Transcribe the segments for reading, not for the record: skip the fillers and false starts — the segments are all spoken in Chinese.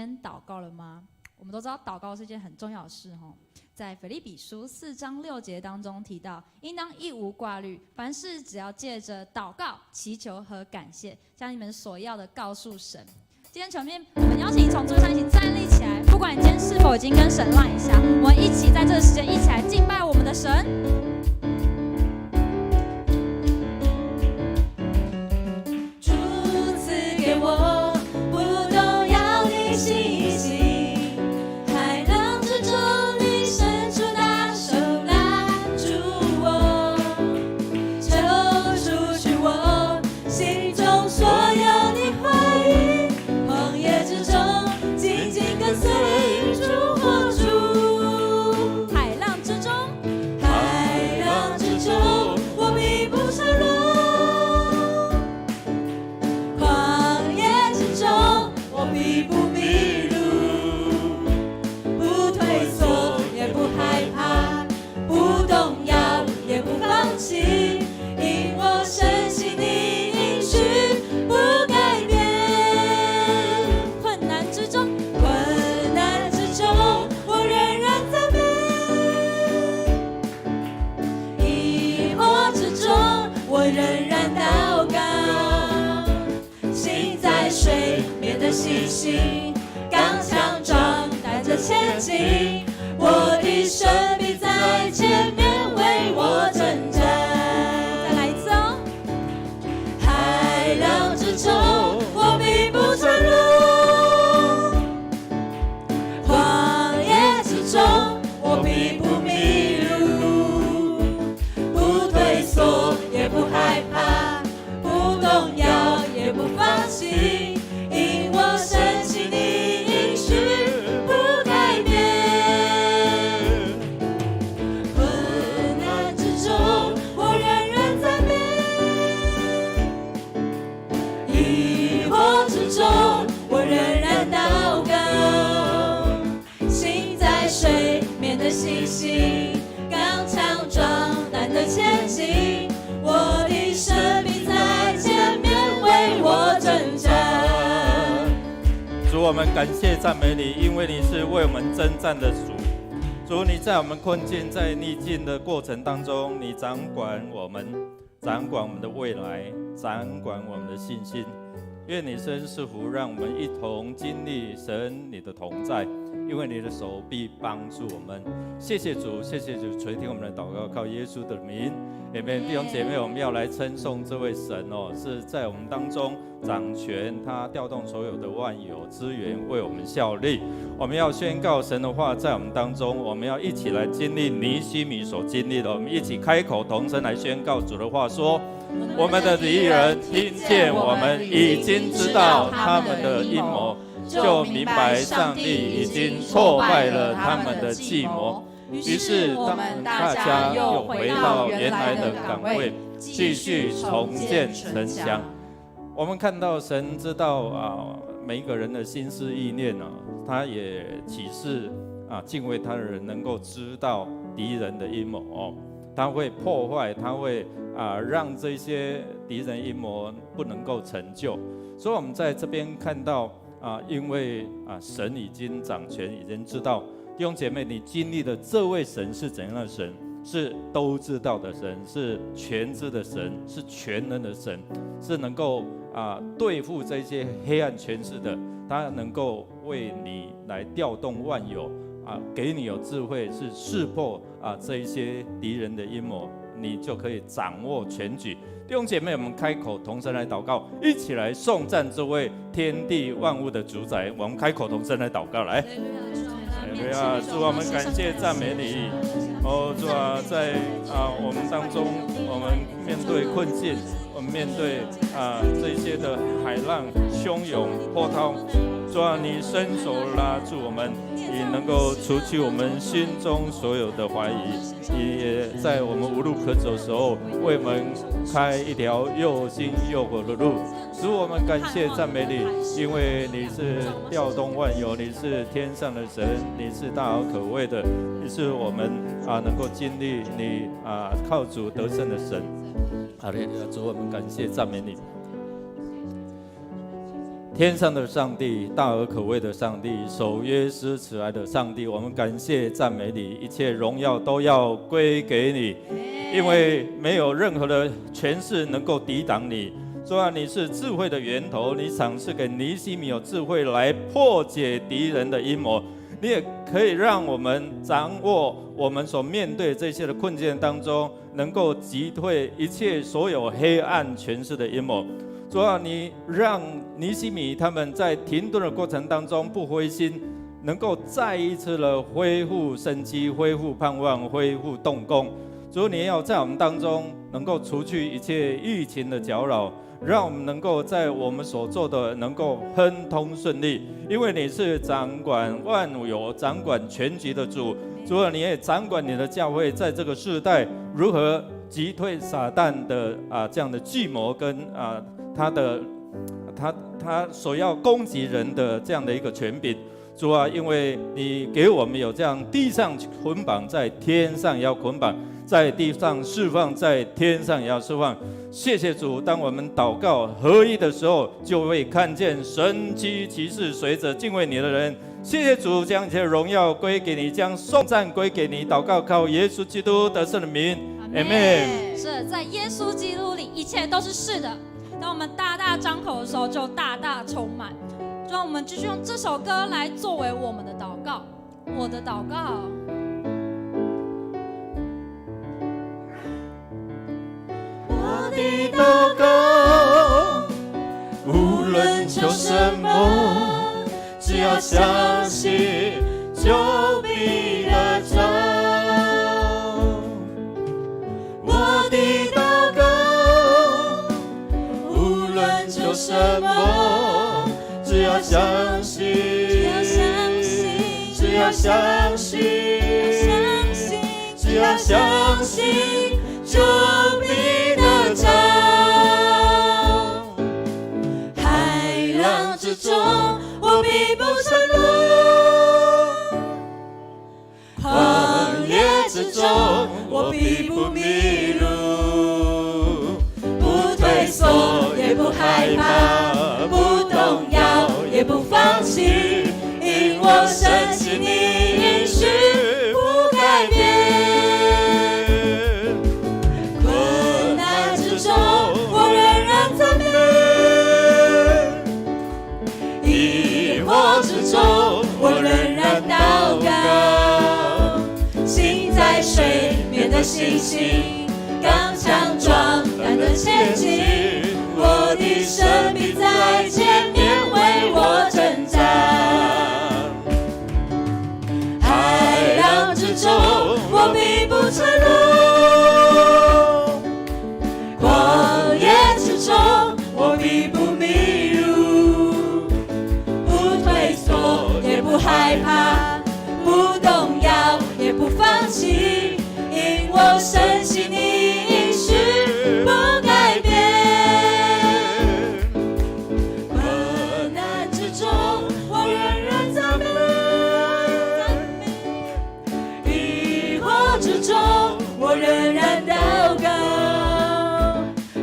天祷告了吗？我们都知道祷告是一件很重要的事哈，在腓立比书4章6节当中提到，应当一无挂虑，凡事只要借着祷告、祈求和感谢，将你们所要的告诉神。今天前面我们邀请你从座位上一起站立起来，不管你今天是否已经跟神赖一下，我们一起在这个时间一起来敬拜我们的神。主赐给我不动摇的信心，海浪之中你伸出大手拉住我，救赎去我心中所有的怀疑，旷野之中紧紧跟随主我主，海浪之中我必不沉落，旷野之中我必不迷路，不退缩也不害怕，不动摇也不放弃，因我深信你应许不改变。困难之中我仍然赞美，疑惑之中我仍然祷告，心在水面的信心刚强壮胆着前进，我的生命在前面为我征战。再来一次哦，海浪之中我必不沉落，旷野之中我必不迷路，不退缩也不害怕，不动摇也不放弃，因我深信你应许不改变。困难之中我仍然赞美，疑惑之中我仍然祷告，心在水面的信心刚强壮胆的前进，我的生命在前面为我征战。主，我们感谢赞美你，因为你是为我们征战的主。主，你在我们困境、在逆境的过程当中，你掌管我们，掌管我们的未来，掌管我们的信心。愿你施恩赐福，让我们一同经历神你的同在，因为你的手臂帮助我们。谢谢主，谢谢主垂听我们的祷告，靠耶稣的名。弟兄姐妹，我们要来称颂这位神哦，是在我们当中掌权，他调动所有的万有资源为我们效力。我们要宣告神的话在我们当中，我们要一起来经历尼希米所经历的，我们一起开口同声来宣告主的话说：我们的敌人听见我们已经知道他们的阴谋，就明白上帝已经挫败了他们的计谋。于是他们大家又回到原来的岗位，继续重建城墙。我们看到神知道每一个人的心思意念他也启示敬畏他的人能够知道敌人的阴谋他会破坏，他会让这些敌人阴谋不能够成就。所以我们在这边看到因为神已经掌权，已经知道。弟兄姐妹，你经历的这位神是怎样的神？是都知道的神，是全知的神，是全能的神，是能够对付这些黑暗权势的。他能够为你来调动万有给你有智慧，是识破这一些敌人的阴谋，你就可以掌握全局。弟兄姐妹，我们开口同声来祷告，一起来颂赞这位天地万物的主宰。我们开口同声来祷告，来。主啊，我们感谢赞美你。主啊，在我们当中，我们面对困境，我们面对这些的海浪汹涌波涛，主啊，你伸手拉住我们，你能够除去我们心中所有的怀疑，你也在我们无路可走的时候，为我们开一条又新又活的路。主，我们感谢赞美你，因为你是调动万有，你是天上的神，你是大而可畏的，你是我们能够经历你靠主得胜的神。主，我们感谢赞美你。天上的上帝，大而可畏的上帝，守约施慈爱的上帝，我们感谢赞美你，一切荣耀都要归给你，因为没有任何的权势能够抵挡你。主啊，你是智慧的源头，你赏赐给尼西米有智慧来破解敌人的阴谋，你也可以让我们掌握我们所面对这些的困境当中，能够击退一切所有黑暗权势的阴谋。主啊，你让尼西米他们在停顿的过程当中不灰心，能够再一次的恢复生机、恢复盼望、恢复动工。主，你要在我们当中能够除去一切疫情的搅扰，让我们能够在我们所做的能够亨通顺利，因为你是掌管万有、掌管全局的主。主啊，你也掌管你的教会在这个世代如何击退撒旦的这样的计谋跟他所要攻击人的这样的一个权柄。主啊，因为你给我们有这样地上捆绑，在天上也要捆绑，在地上释放，在天上也要释放。谢谢主，当我们祷告合一的时候，就会看见神迹奇事随着敬畏你的人。谢谢主，将一切荣耀归给你，将颂赞归给你。祷告靠耶稣基督得胜的名，阿们。是在耶稣基督里，一切都是是的。当我们大大张口的时候，就大大充满。让我们继续用这首歌来作为我们的祷告。我的祷告，我的祷告，无论求什么，只要相信，就必得着。我的祷告，无论求什么，只要相信，只要相信，只要相信，就必得着。海浪之中，我必不沉沦；旷野之中，我必不迷路。不退缩，也不害怕，不动摇，也不放弃，因我深信你应许不改变。困难之中，我仍然赞美；疑惑之中，我仍然祷告。心在水面的信心，刚强壮胆的前进。我的生命在前面为我征战，海浪之中我必不沉沦，旷野之中我必不迷路。不退缩，也不害怕，不动摇，也不放弃，因我深信你应许不改变。我仍然祷告，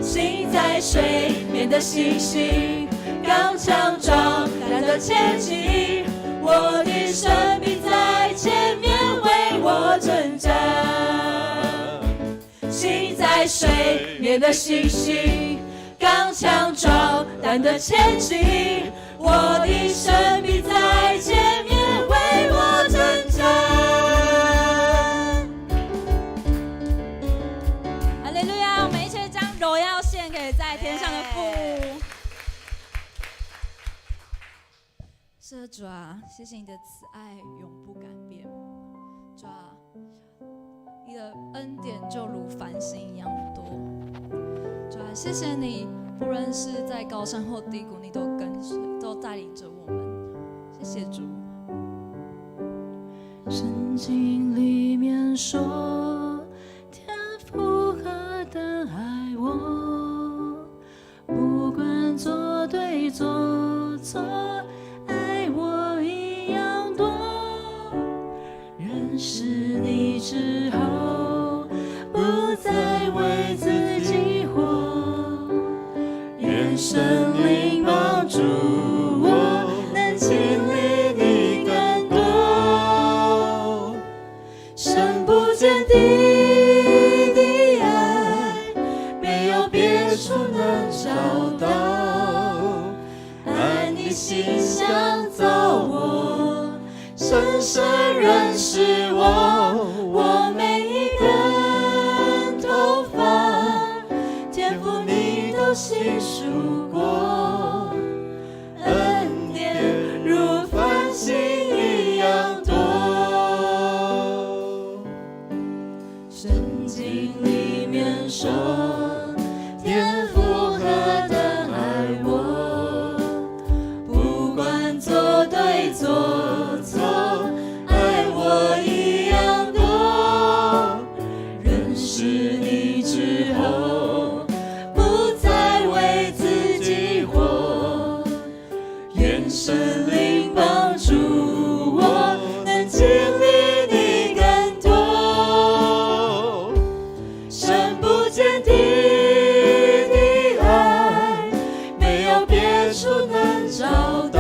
心在水面的信心，刚强壮胆的前进。我的生命在前面为我征战，心在水面的信心，刚强壮胆的前进。我的生命在前面为我征战。荣耀献给在天上的父。是的，主啊，谢谢你的慈爱永不改变。主啊，你的恩典就如繁星一样多。主啊，谢谢你，不论是在高山或低谷，你都跟随，都带领着我们。谢谢主。圣经里面说，天父何等爱我，不管做对做错，爱我一样多。认识你之后，不再为自己活，愿神灵帮助别处能找到。按你形象造我，深深认识我每一根头发，天赋你都细数过，恩典如繁星一样多。圣经里面说，天父何等爱我，不管做对做错，爱我一样多。认识你之后，不再为自己活，愿神灵帮助我，能经历你更多。深不见底的爱，没有别处能找到。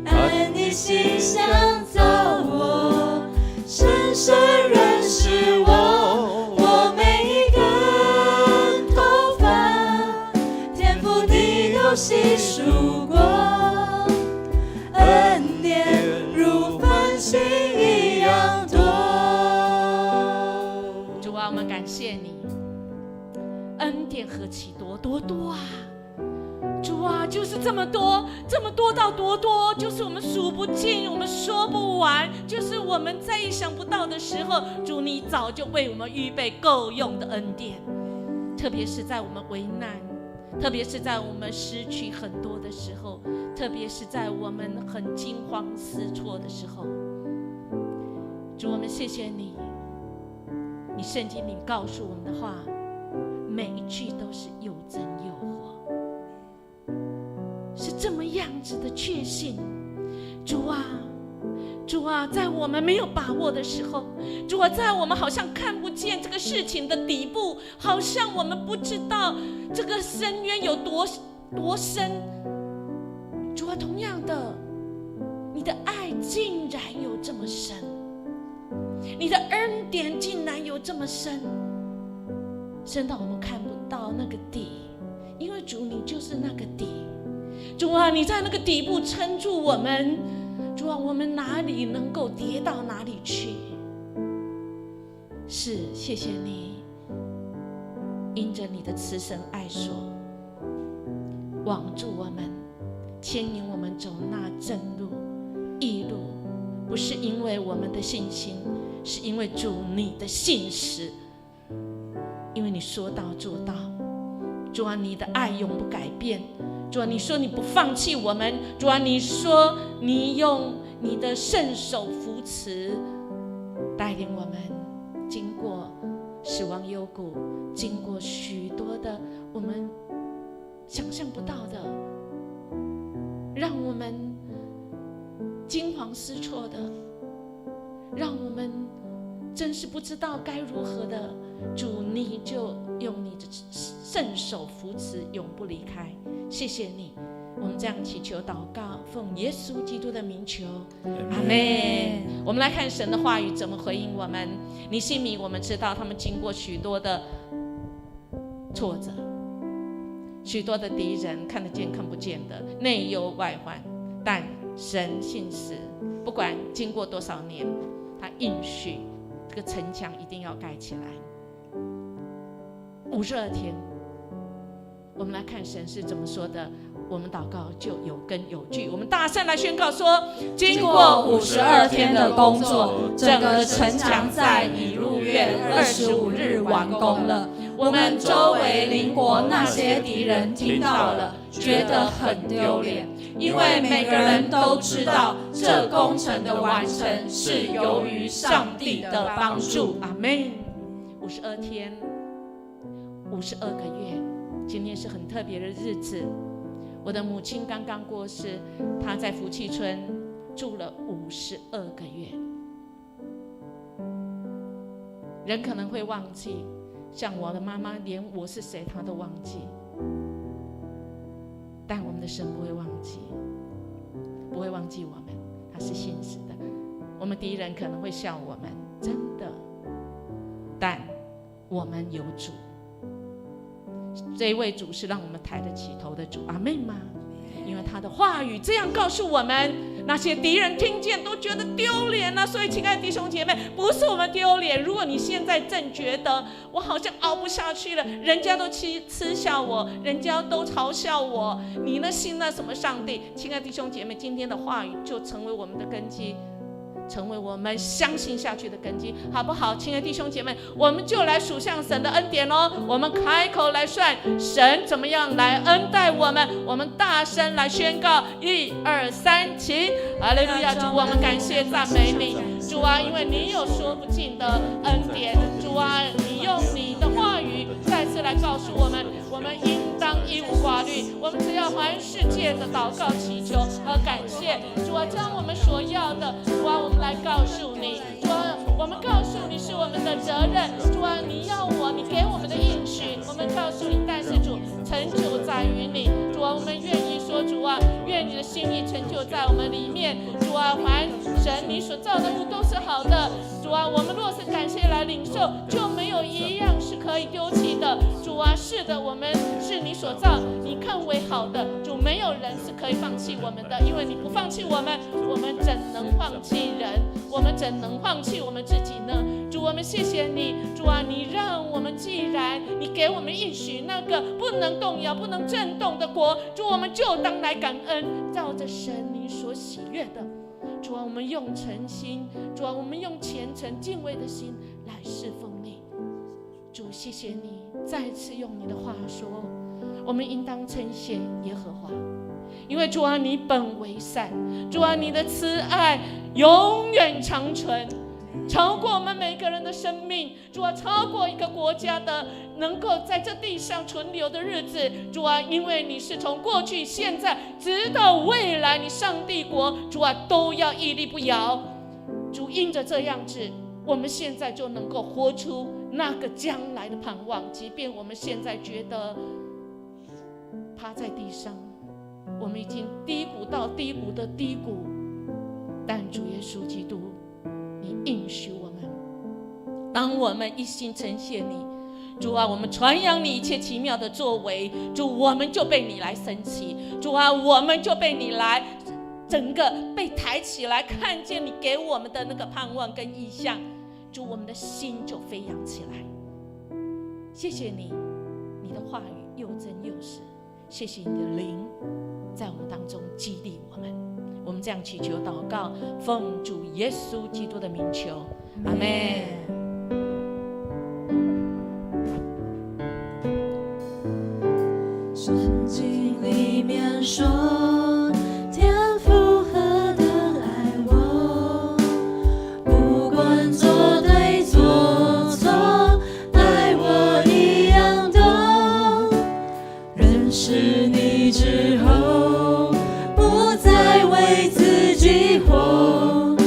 按你形象造我，深深认识我每一根头发，天赋你都细数过，恩典如繁星一样多。主啊，我们感谢你，恩典何其多，多多啊！主啊，就是这么多，这么多到多多，就是我们数不尽，我们说不完，就是我们再也想不到的时候，主你早就为我们预备够用的恩典。特别是在我们为难，特别是在我们失去很多的时候，特别是在我们很惊慌失措的时候，主，我们谢谢你。你圣经里告诉我们的话，每一句都是又真又活，是这么样子的确信。主啊，主啊，在我们没有把握的时候，主啊，在我们好像看不见这个事情的底部，好像我们不知道这个深渊有多深，主啊，同样的，你的爱竟然有这么深，你的恩典竟然有这么深，深到我们看不到那个底，因为主你就是那个底。主啊，你在那个底部撑住我们，主啊，我们哪里能够跌到哪里去？是，谢谢你，因着你的慈神爱所，网住我们，牵引我们走那正路、义路，不是因为我们的信心，是因为主你的信实，因为你说到做到。主啊，你的爱永不改变。主啊，你说你不放弃我们。主啊，你说你用你的圣手扶持，带领我们经过死亡幽谷，经过许多的我们想象不到的，让我们惊慌失措的，让我们真是不知道该如何的。主，你就用你的圣手扶持，永不离开。谢谢你，我们这样祈求祷告，奉耶稣基督的名求，阿们。我们来看神的话语怎么回应我们。尼希米，我们知道他们经过许多的挫折，许多的敌人，看得见看不见的，内忧外患，但神信实，不管经过多少年，他应许这个城墙一定要盖起来。52天，我们来看神是怎么说的，我们祷告就有根有据。我们大声来宣告说，经过52天的工作，整个城墙在以路月25日完工了。我们周围邻国那些敌人听到了，觉得很丢脸，因为每个人都知道这工程的完成是由于上帝的帮助。阿们。52天，52个月，今天是很特别的日子。我的母亲刚刚过世，她在福气村住了52个月。人可能会忘记，像我的妈妈，连我是谁她都忘记，但我们的神不会忘记，不会忘记我们，他是信实的。我们敌人可能会笑我们，真的，但我们有主，这一位主是让我们抬得起头的主，阿们吗？因为他的话语这样告诉我们，那些敌人听见都觉得丢脸了。所以亲爱的弟兄姐妹，不是我们丢脸，如果你现在正觉得我好像熬不下去了，人家都嗤笑我，人家都嘲笑我，你呢信了什么上帝？亲爱的弟兄姐妹，今天的话语就成为我们的根基，成为我们相信下去的根基，好不好？亲爱的弟兄姐妹，我们就来数向神的恩典哦。我们开口来算神怎么样来恩待我们，我们大声来宣告，1、2、3，起！哈利路亚！主，我们感谢赞美你，主啊，因为你有说不尽的恩典，主啊，你用你的话语再次来告诉我们，我们应当一无挂虑，我们只要凡事借着祷告祈求和感谢，主啊，将我们所要的，主啊，我们来告诉你，主啊，我们告诉你是我们的责任，主啊，你要我，你给我们的应许，我们告诉你，但是主，成就在于你，主啊，我们愿意说，主啊，愿你的心意成就在我们里面，主啊，凡神你所造的物都是好的，主啊，我们若是感谢来领受，就没有一样是可以丢弃的，主啊，是的，我们是你所造，你看为好的，主，没有人是可以放弃我们的，因为你不放弃我们，我们怎能放弃人？我们怎能放弃我们自己呢？主，我们谢谢你，主啊，你让我们既然你给我们应许那个不能动摇、不能震动的国，主，我们就当来感恩，照着神你所喜悦的。主啊，我们用诚心，主啊，我们用虔诚敬畏的心来侍奉你。主，谢谢你再次用你的话说，我们应当称谢耶和华，因为主啊，你本为善，主啊，你的慈爱永远长存，超过我们每个人的生命，主啊，超过一个国家的能够在这地上存留的日子，主啊，因为你是从过去、现在直到未来，你上帝国，主啊，都要屹立不摇。主，因着这样子，我们现在就能够活出那个将来的盼望，即便我们现在觉得趴在地上，我们已经低谷到低谷的低谷，但主耶稣基督，你应许我们，当我们一心称谢你，主啊，我们传扬你一切奇妙的作为，主，我们就被你来升起，主啊，我们就被你来整个被抬起来，看见你给我们的那个盼望跟意象，主，我们的心就飞扬起来。谢谢你，你的话语又真又实，谢谢你的灵在我们当中激励我们。我们这样祈求祷告，奉主耶稣基督的名求，阿们。圣经里面说，天父何等爱我，不管做对做错，爱我一样懂。认识你之后，不再为自己活，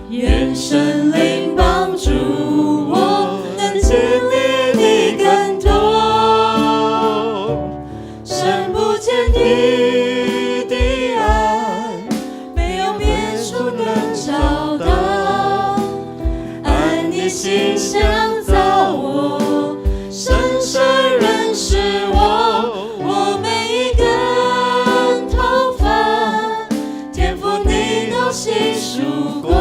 愿神灵帮助我，能经历你更多。深不见底的爱，没有别处能找到。按你形象造我，深深认识我，我每一根头发，天父你都细数过。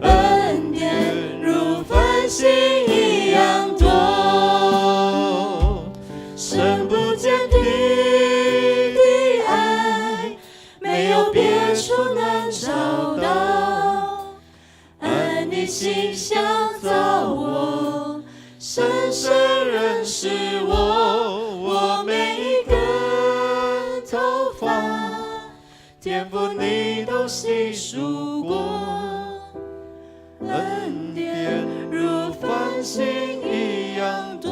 恩典如繁星一样多，深不见底的爱，没有别处能找到。按你形象造我，深深认识我，我每一根头发，天父你都细数过。恩典如繁星一样多。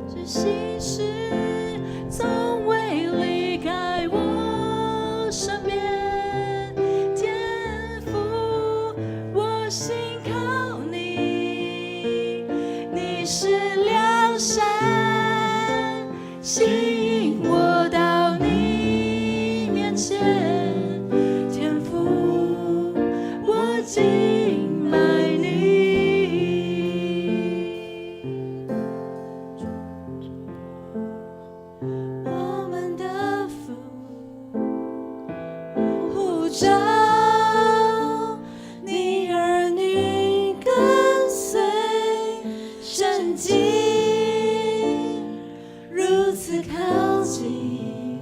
这心事从未离开我身边，天父，我信靠你，你是良善，吸引我到你面前，天父，我敬拜你。安静，如此靠近，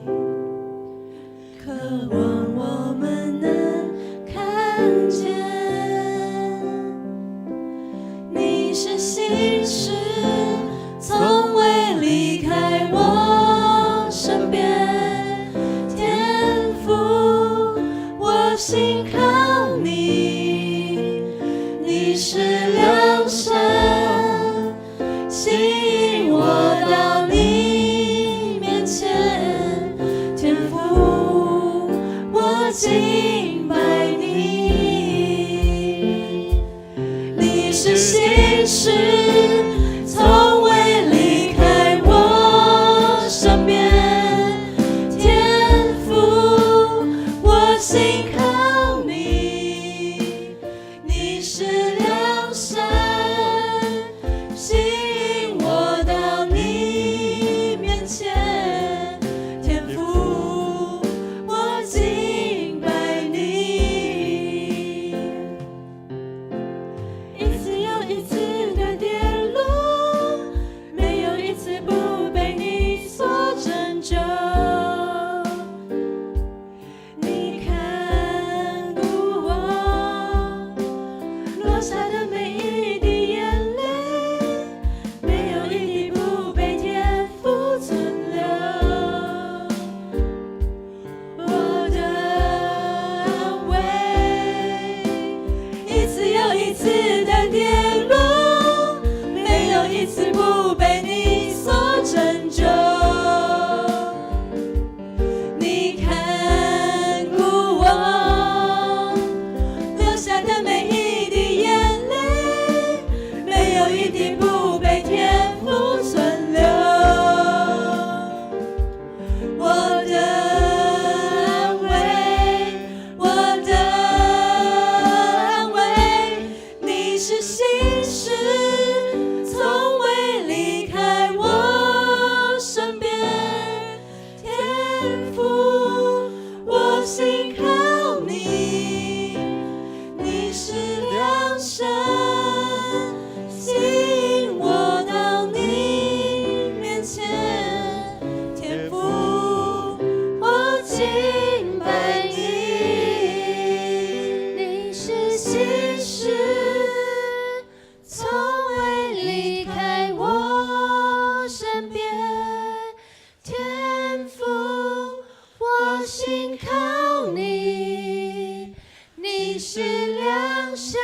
渴望我们能看见你是心事，从未离开我身边。天父，我心靠你，你是良神，吸引我到你面前。天父，我敬拜你，你是心事，从未离开我身边。天父，我心靠你，你是良神，吸引我到你面前。天父，我敬拜你。一次又一次的跌落，没有一次不被你所拯救。你看顾我，落下的每一滴眼泪，没有一滴不被天父存留。我的安慰，一次又一次的跌落，没有一次不被你所拯救。你看顾我，流下的每一滴眼泪，没有一滴不被天父存留。我的安慰，我的安慰，你是心事，从未离开我身边。天父，我心靠你，你是良神，吸引我到你面前。天父，我敬拜你，你是心事，从未离开我身边。天父，我心靠你，你是良神，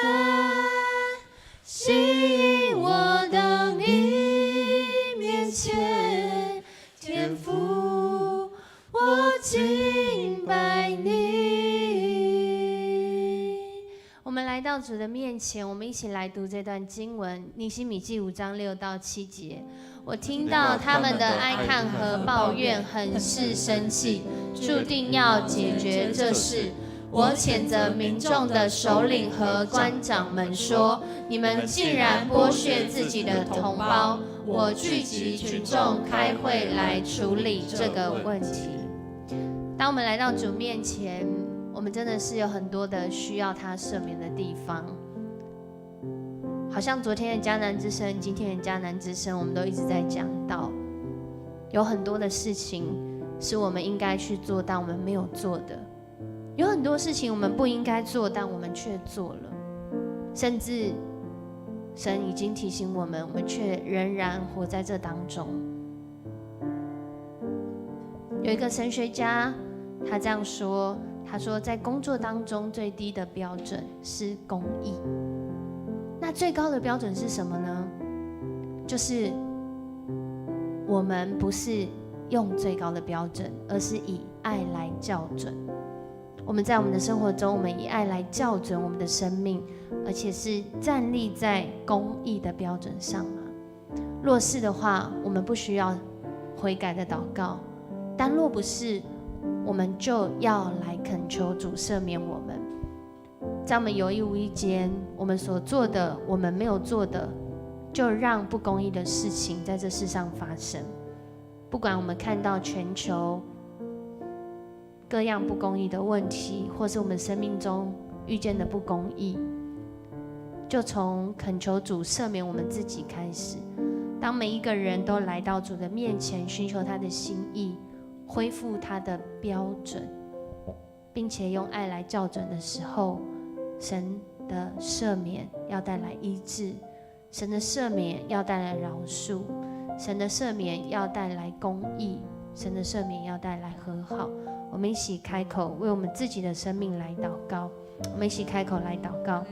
吸引我到你面前。天父，我敬拜你。我们来到主的面前，我们一起来读这段经文，尼希米记5章6到7节。我听到他们的哀叹和抱怨，很是生气，注定要解决这事。我谴责民众的首领和官长们说：你们竟然剥削自己的同胞！我聚集群众开会来处理这个问题。当我们来到主面前，我们真的是有很多的需要他赦免的地方。好像昨天的迦南之声，今天的迦南之声，我们都一直在讲到，有很多的事情是我们应该去做，但我们没有做的；有很多事情我们不应该做，但我们却做了。甚至神已经提醒我们，我们却仍然活在这当中。有一个神学家，他这样说，他说在工作当中最低的标准是公义。那最高的标准是什么呢？就是我们不是用最高的标准，而是以爱来校准。我们在我们的生活中，我们以爱来校准我们的生命，而且是站立在公义的标准上吗？若是的话，我们不需要悔改的祷告；但若不是，我们就要来恳求主赦免我们。在我们有意无意间，我们所做的，我们没有做的，就让不公义的事情在这世上发生。不管我们看到全球各样不公义的问题，或是我们生命中遇见的不公义，就从恳求主赦免我们自己开始。当每一个人都来到主的面前，寻求他的心意，恢复他的标准，并且用爱来校准的时候，神的赦免要带来医治，神的赦免要带来饶恕，神的赦免要带来公义，神的赦免要带来和好。我们一起开口为我们自己的生命来祷告，我们一起开口来祷告。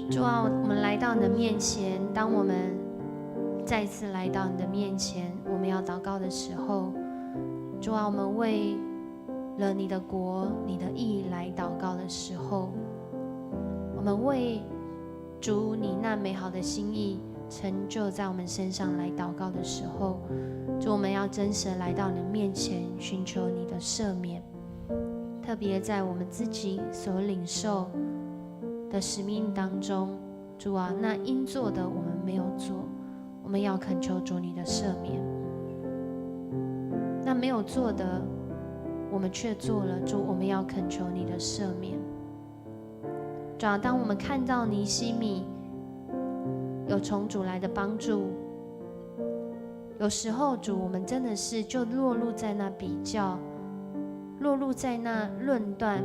主啊，我们来到你的面前，当我们再一次来到你的面前，我们要祷告的时候，主啊，我们为了你的国、你的义来祷告的时候，我们为主你那美好的心意成就在我们身上来祷告的时候，主，我们要真实来到你的面前，寻求你的赦免，特别在我们自己所领受的使命当中，主啊，那应做的我们没有做，我们要恳求主你的赦免。那没有做的，我们却做了，主，我们要恳求你的赦免。主啊，当我们看到尼西米有从主来的帮助，有时候主，我们真的是就落入在那比较，落入在那论断，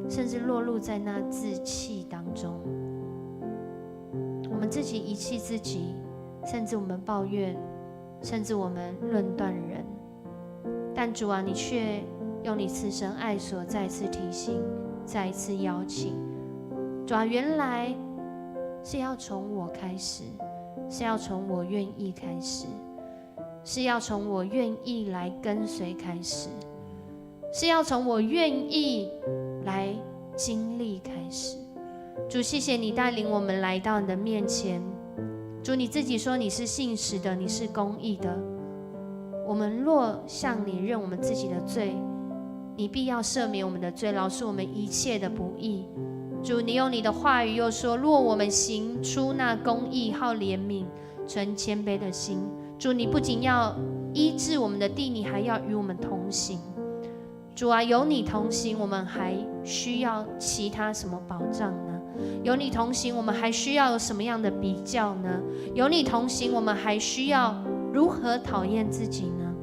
甚至落入在那自弃当中。我们自己遗弃自己，甚至我们抱怨，甚至我们论断人。但主啊，你却用你慈神爱所再次提醒，再一次邀请。主啊，原来是要从我开始，是要从我愿意开始，是要从我愿意来跟随开始，是要从我愿意来经历开始。主，谢谢你带领我们来到你的面前。主，你自己说你是信实的，你是公义的。我们若向你认我们自己的罪，你必要赦免我们的罪，饶恕我们一切的不义。主，你用你的话语又说，若我们行出那公义、好怜悯、存谦卑的心，主，你不仅要医治我们的地，你还要与我们同行。主啊，有你同行，我们还需要其他什么保障呢？有你同行，我们还需要有什么样的比较呢？有你同行，我们还需要如何讨厌自己呢？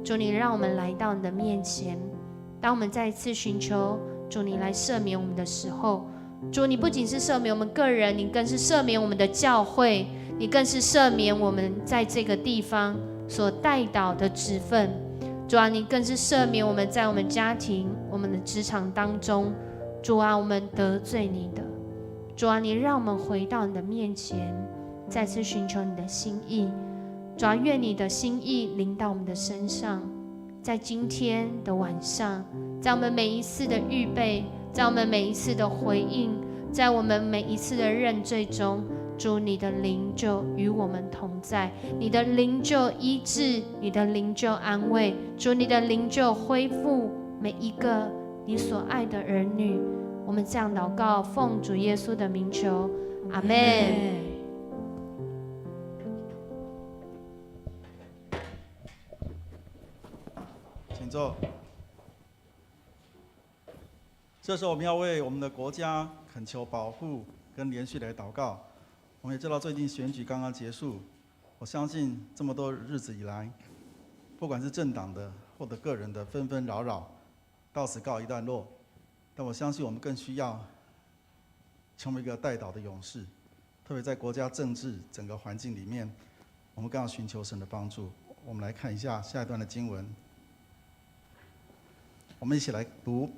主，你让我们来到你的面前，当我们再一次寻求主你来赦免我们的时候，主，你不仅是赦免我们个人，你更是赦免我们的教会，你更是赦免我们在这个地方所代祷的职分。主啊，你更是赦免我们在我们家庭、我们的职场当中，主啊，我们得罪你的。主啊，你让我们回到你的面前，再次寻求你的心意。主啊，愿你的心意临到我们的身上，在今天的晚上，在我们每一次的预备，在我们每一次的回应，在我们每一次的认罪中，主，你的灵就与我们同在，你的灵就医治，你的灵就安慰，主，你的灵就恢复每一个你所爱的儿女。我们这样祷告，奉主耶稣的名求，阿们。请坐。这时候我们要为我们的国家恳求保护跟连续来祷告。我们也知道最近选举刚刚结束，我相信这么多日子以来，不管是政党的或者个人的纷纷扰扰，到此告一段落。但我相信我们更需要成为一个代祷的勇士，特别在国家政治整个环境里面，我们更要寻求神的帮助。我们来看一下下一段的经文，我们一起来读。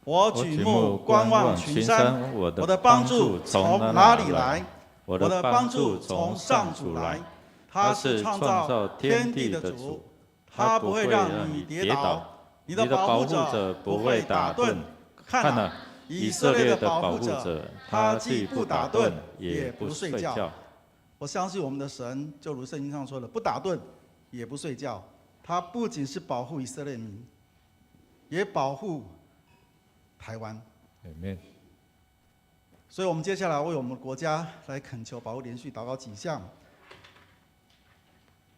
我举目观望群山，我的帮助从哪里来？我的帮助从上主来。他是创造天地的主，他不会让你跌倒，你的保护者不会打盹。看哪，以色列的保护者，他既不打盹，也不睡觉。我相信我们的神，就如圣经上说的，不打盹，也不睡觉。他不仅是保护以色列民，也保护台湾。Amen。所以我们接下来为我们国家来恳求保护，连续祷告几项。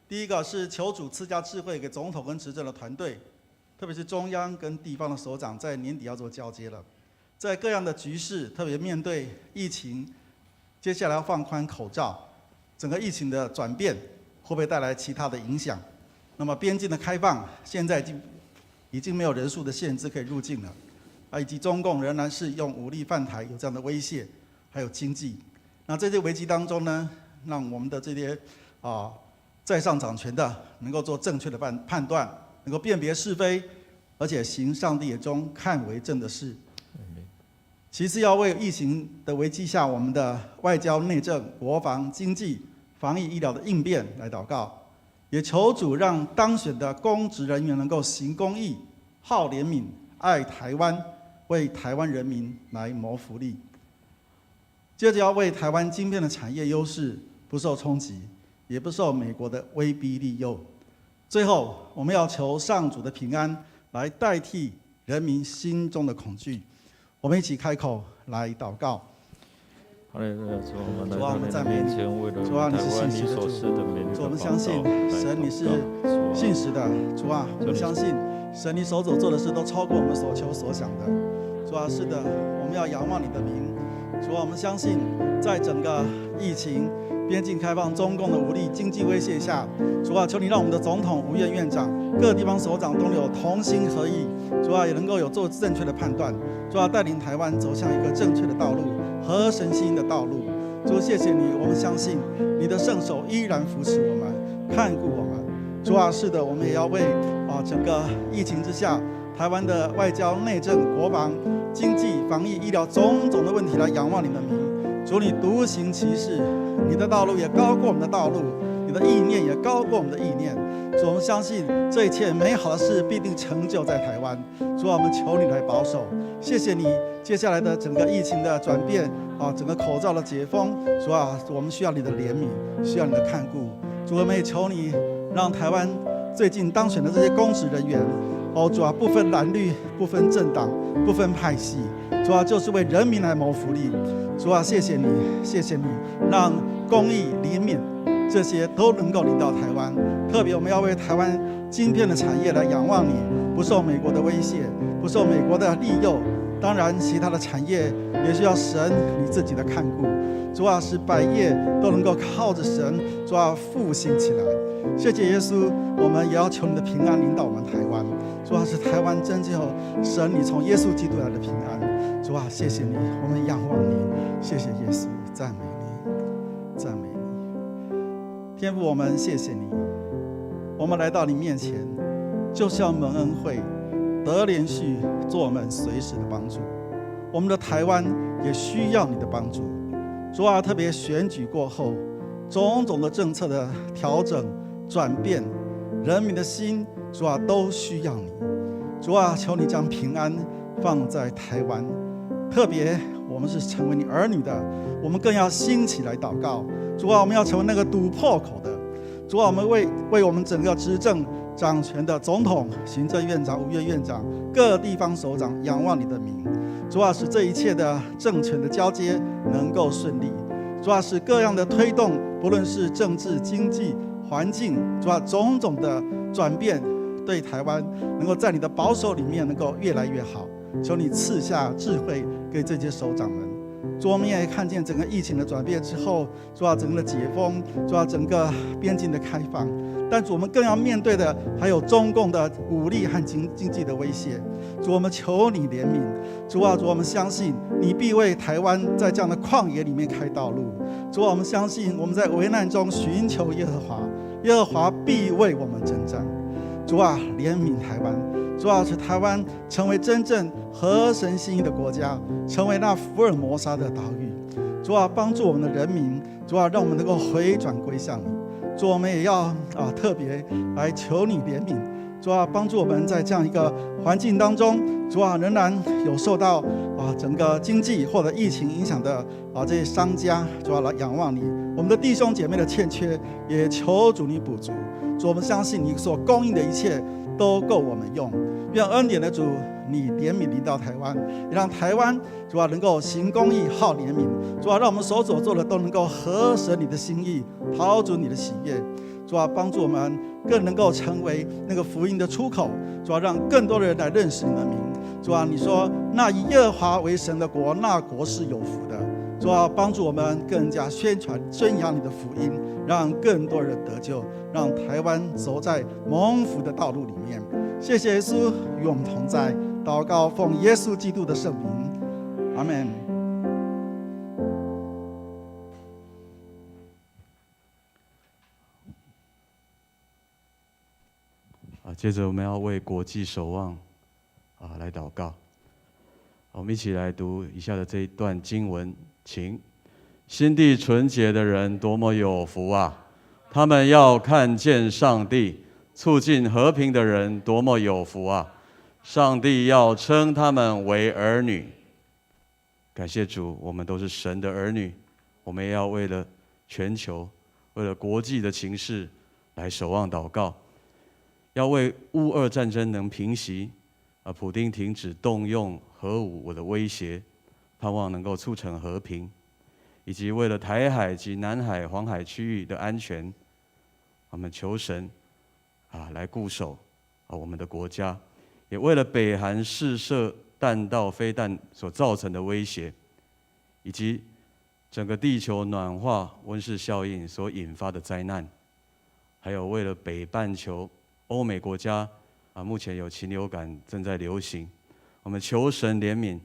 第一个是求主赐加智慧给总统跟执政的团队，特别是中央跟地方的首长，在年底要做交接了。在各样的局势，特别面对疫情，接下来要放宽口罩，整个疫情的转变会不会带来其他的影响？那么边境的开放，现在已经没有人数的限制可以入境了。以及中共仍然是用武力犯台，有这样的威胁，还有经济。那这些危机当中呢，让我们的这些在上掌权的能够做正确的判断，能够辨别是非，而且行上帝眼中看为正的事。其次，要为疫情的危机下我们的外交、内政、国防、经济、防疫、医疗的应变来祷告，也求主让当选的公职人员能够行公义、好怜悯、爱台湾，为台湾人民来谋福利。接着要为台湾晶片的产业优势不受冲击，也不受美国的威逼利诱。最后，我们要求上主的平安来代替人民心中的恐惧。我们一起开口来祷告。主啊，我们在面前，主啊，你是信实的主。主，我们相信神你是信实的。主啊，我们相信神你手所做的事都超过我们所求所想的。主啊，是的，我们要仰望你的名。主啊，我们相信在整个疫情、边境开放、中共的武力、经济威胁下，主啊，求你让我们的总统、吴院院长、各地方首长都有同心合意，主啊，也能够有做正确的判断，主啊，带领台湾走向一个正确的道路，合神心意的道路。主，谢谢你，我们相信你的圣手依然扶持我们，看顾我们。主啊，是的，我们也要为整个疫情之下，台湾的外交、内政、国防、经济、防疫、医疗种种的问题来仰望你的名。主，你独行其事，你的道路也高过我们的道路，你的意念也高过我们的意念。主，我们相信这一切美好的事必定成就在台湾。主啊，我们求你来保守。谢谢你，接下来的整个疫情的转变整个口罩的解封，主啊，我们需要你的怜悯，需要你的看顾。主，我们也求你让台湾最近当选的这些公职人员，主啊，不分蓝绿，不分政党，不分派系，主啊，就是为人民来谋福利。主啊，谢谢你，谢谢你，让公义、怜悯这些都能够临到台湾。特别我们要为台湾晶片的产业来仰望你，不受美国的威胁，不受美国的利诱。当然，其他的产业也需要神你自己的看顾。主啊，使百业都能够靠着神，主啊，复兴起来。谢谢耶稣，我们也要求你的平安领导我们台湾。主啊，是台湾真正有神你从耶稣基督来的平安。主啊，谢谢你，我们仰望你。谢谢耶稣，赞美你，赞美你。天父，我们谢谢你，我们来到你面前，就是要蒙恩惠，得连续做我们随时的帮助。我们的台湾也需要你的帮助。主啊，特别选举过后，种种的政策的调整、转变，人民的心，主啊，都需要你。主啊，求你将平安放在台湾。特别我们是成为你儿女的，我们更要兴起来祷告。主啊，我们要成为那个堵破口的。主啊，我们为我们整个执政掌权的总统、行政院长、吴院院长、各地方首长仰望你的名。主啊，使这一切的政权的交接能够顺利。主啊，使各样的推动，不论是政治、经济、环境，主啊，种种的转变，对台湾能够在你的保守里面能够越来越好。求你赐下智慧给这些首长们。主，我们也看见整个疫情的转变之后，主啊，整个的解封，主啊，整个边境的开放。但主，我们更要面对的还有中共的武力和经济的威胁。主，我们求你怜悯。主啊，主，我们相信你必为台湾在这样的旷野里面开道路。主啊，我们相信我们在危难中寻求耶和华，耶和华必为我们征战。主啊，怜悯台湾。主啊，使台湾成为真正合神心意的国家，成为那福尔摩沙的岛屿。主啊，帮助我们的人民。主啊，让我们能够回转归向你。主，我们也要特别来求你怜悯，主啊，帮助我们在这样一个环境当中，主啊，仍然有受到整个经济或者疫情影响的这些商家，主啊，来仰望你。我们的弟兄姐妹的欠缺，也求主你补足。主，我们相信你所供应的一切都够我们用。愿恩典的主，你怜悯临到台湾，也让台湾主啊能够行公义、好怜悯。主啊，让我们所做的都能够合神你的心意，讨主你的喜悦。主啊，帮助我们更能够成为那个福音的出口。主啊，让更多的人来认识你的名。主啊，你说那以耶和华为神的国，那国是有福的。主啊，帮助我们更加宣扬你的福音，让更多人得救，让台湾走在蒙福的道路里面。谢谢耶稣与我们同在，祷告奉耶稣基督的圣名，阿们。接着我们要为国际守望来祷告。我们一起来读以下的这一段经文，请：心地纯洁的人多么有福啊！他们要看见上帝；促进和平的人多么有福啊！上帝要称他们为儿女。感谢主，我们都是神的儿女。我们也要为了全球、为了国际的情势来守望祷告。要为乌俄战争能平息，普丁停止动用核武的威胁，盼望能够促成和平，以及为了台海及南海、黄海区域的安全，我们求神来固守我们的国家，也为了北韩试射弹道飞弹所造成的威胁，以及整个地球暖化温室效应所引发的灾难，还有为了北半球欧美国家目前有禽流感正在流行，我们求神怜悯，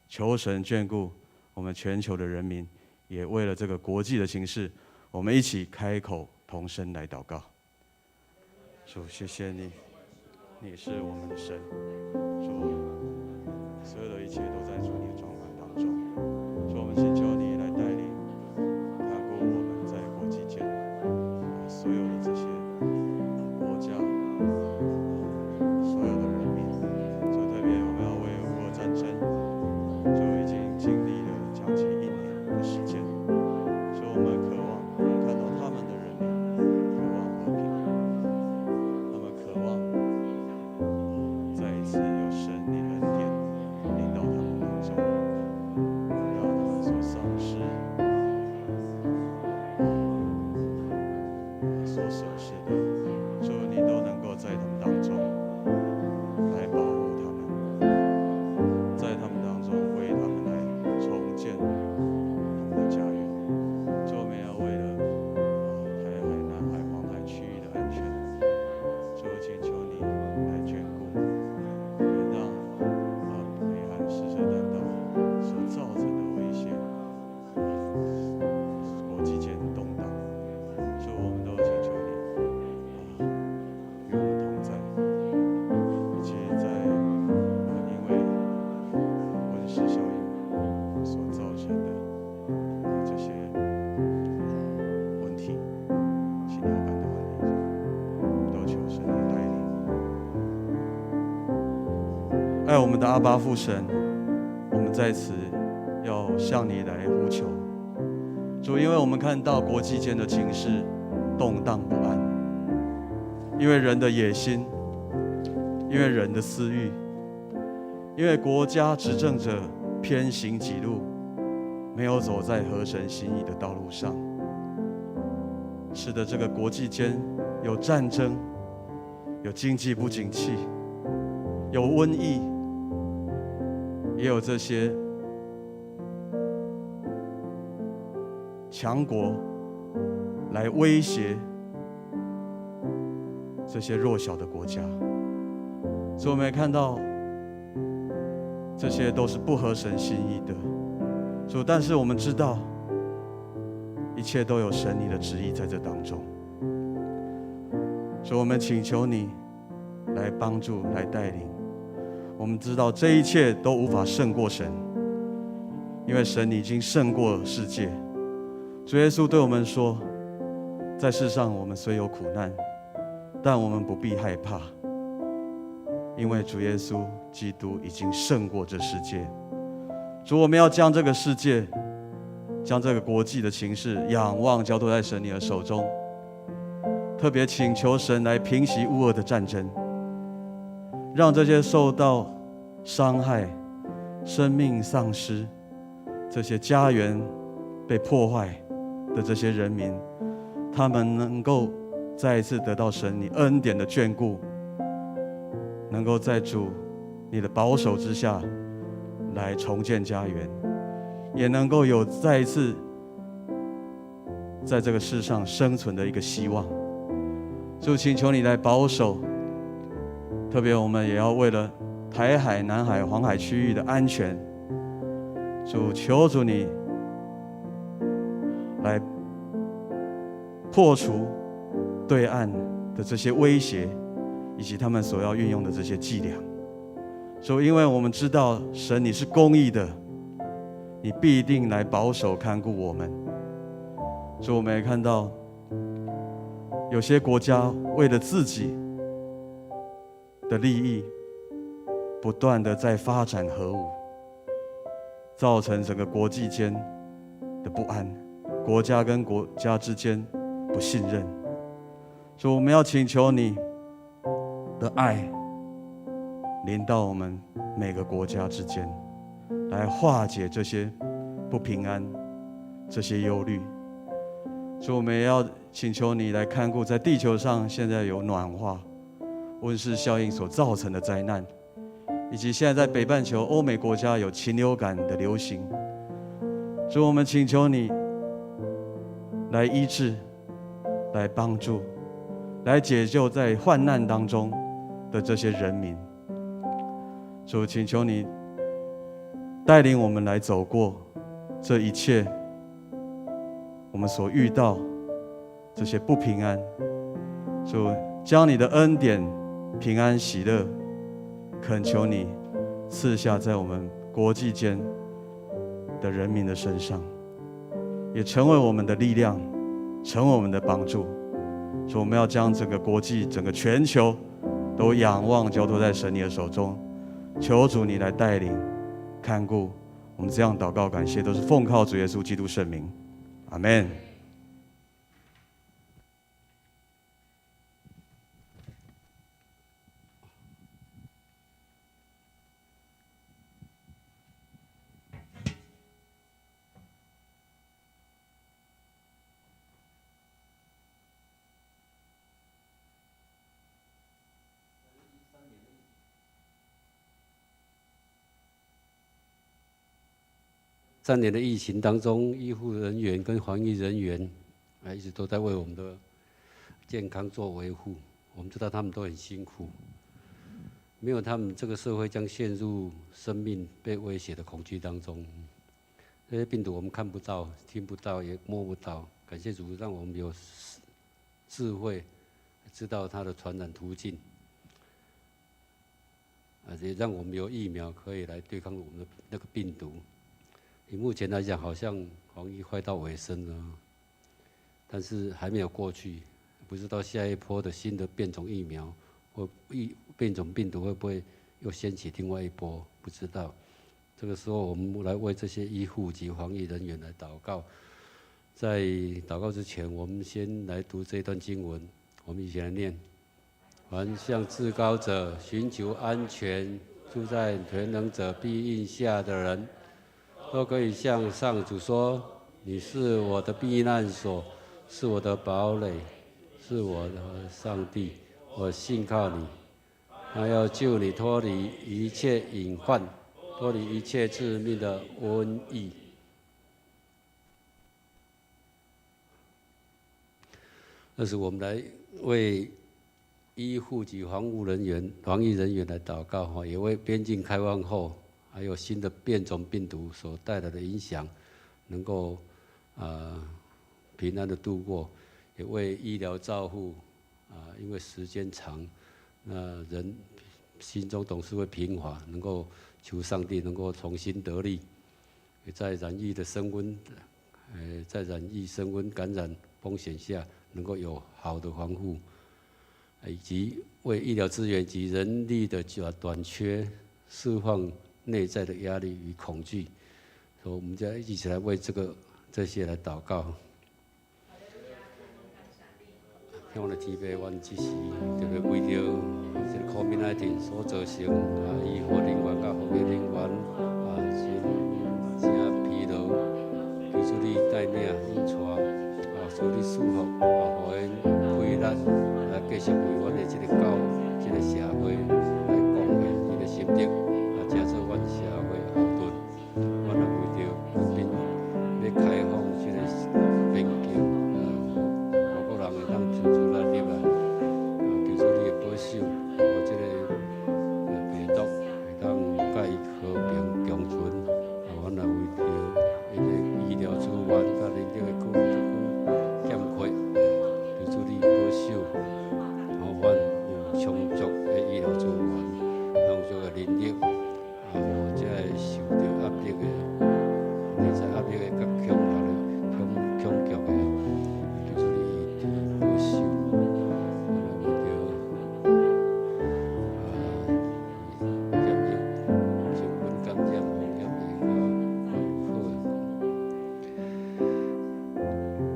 求神眷顾我们全球的人民，也为了这个国际的形势，我们一起开口同声来祷告。主，谢谢你，你是我们的神，主，所有的一切都在主你的掌管当中。主，我们请求你来带领，看顾我们在国际间所有的这些国家。所有的人民，就特别我们要为乌俄战争，就已经经历了将近1年的时间，所以我们渴望看到他们的人民渴望和平，他们渴望再一次有神你恩典临到他们当中，让他们所丧失、所舍失的，主你都能够在他们当中。来保护他们，在他们当中为他们来重建他们的家园。主，我们要为了台海、南海、黄海区域的安全，主，请求你来眷顾，也让北韩试射弹道所造成的威胁，国际间的动荡。主，我们都请求你与我们同在。因为温室效应所造成的这些问题，禽流感的问题，我们都求神的带领。爱我们的阿爸父神，我们在此要向你来呼求，主，因为我们看到国际间的情势动荡不安，因为人的野心，因为人的私欲，因为国家执政者偏行己路，没有走在合神心意的道路上，使得这个国际间有战争，有经济不景气，有瘟疫，也有这些强国来威胁这些弱小的国家。所以我们也看到这些都是不合神心意的，主，但是我们知道一切都有神你的旨意在这当中。所以我们请求你来帮助，来带领。我们知道这一切都无法胜过神，因为神已经胜过世界。主耶稣对我们说，在世上我们虽有苦难，但我们不必害怕，因为主耶稣基督已经胜过这世界。主，我们要将这个世界，将这个国际的情势仰望交托在神你的手中，特别请求神来平息乌俄的战争，让这些受到伤害、生命丧失、这些家园被破坏的这些人民，他们能够再一次得到神你恩典的眷顾，能够在主你的保守之下来重建家园，也能够有再一次在这个世上生存的一个希望。主，请求你来保守，特别我们也要为了台海、南海、黄海区域的安全，主，求主你来破除对岸的这些威胁，以及他们所要运用的这些伎俩。主，因为我们知道神你是公义的，你必定来保守看顾我们。主，我们也看到有些国家为了自己的利益，不断的在发展核武，造成整个国际间的不安，国家跟国家之间不信任。所以我们要请求你的爱临到我们每个国家之间，来化解这些不平安、这些忧虑。所以我们也要请求你来看顾在地球上现在有暖化、温室效应所造成的灾难，以及现在在北半球欧美国家有禽流感的流行。所以我们请求你来医治、来帮助、来解救在患难当中的这些人民。主，请求你带领我们来走过这一切我们所遇到这些不平安。主，将你的恩典、平安、喜乐，恳求你赐下在我们国际间的人民的身上，也成为我们的力量，成为我们的帮助。所以我们要将整个国际、整个全球都仰望交托在神你的手中，求主你来带领看顾。我们这样祷告感谢，都是奉靠主耶稣基督圣名，阿们。3年的疫情当中，医护人员跟防疫人员一直都在为我们的健康做维护。我们知道他们都很辛苦，没有他们，这个社会将陷入生命被威胁的恐惧当中。这些病毒我们看不到、听不到、也摸不到。感谢主，让我们有智慧，知道它的传染途径，也让我们有疫苗可以来对抗我们的那个病毒。以目前来讲，好像防疫快到尾声了，但是还没有过去，不知道下一波的新的变种疫苗或变种病毒会不会又掀起另外一波，不知道。这个时候，我们来为这些医护及防疫人员来祷告。在祷告之前，我们先来读这段经文，我们一起来念：凡向至高者寻求安全、住在全能者庇荫下的人，都可以向上主说：“你是我的避难所，是我的堡垒，是我的上帝，我信靠你。他要救你脱离一切隐患，脱离一切致命的瘟疫。”那是我们来为医护及防疫人员来祷告，也为边境开放后还有新的变种病毒所带来的影响，能够平安的度过，也为医疗照护因为时间长，那人心中总是会贫乏，能够求上帝能够重新得力，也在染疫的升温，在染疫升温感染风险下，能够有好的防护，以及为医疗资源及人力的短缺释放内在的压力与恐惧。所以我们就一起来为这些来祷告。向我的天父，阮即时特别为着这个 COVID-19 所造成医护人员甲防疫人员真疲劳，求主你带领引带，求你赐福，互因开力来继续为阮的这个教、这个社会来贡献伊的心力，加做阮社会后盾。阮也为着这边要开放这个边境，外国人会当进出来入来，求主你的保守，互这个病毒会当甲伊和平共存。阮也为着伊的医疗资源甲人力的欠缺，求主你保守，互阮有充足的医疗资源、充足的人力，互这受到压力的、内在压力的甲恐吓的、恐惧的，求主你保守。为着染疫、新冠感染、风险会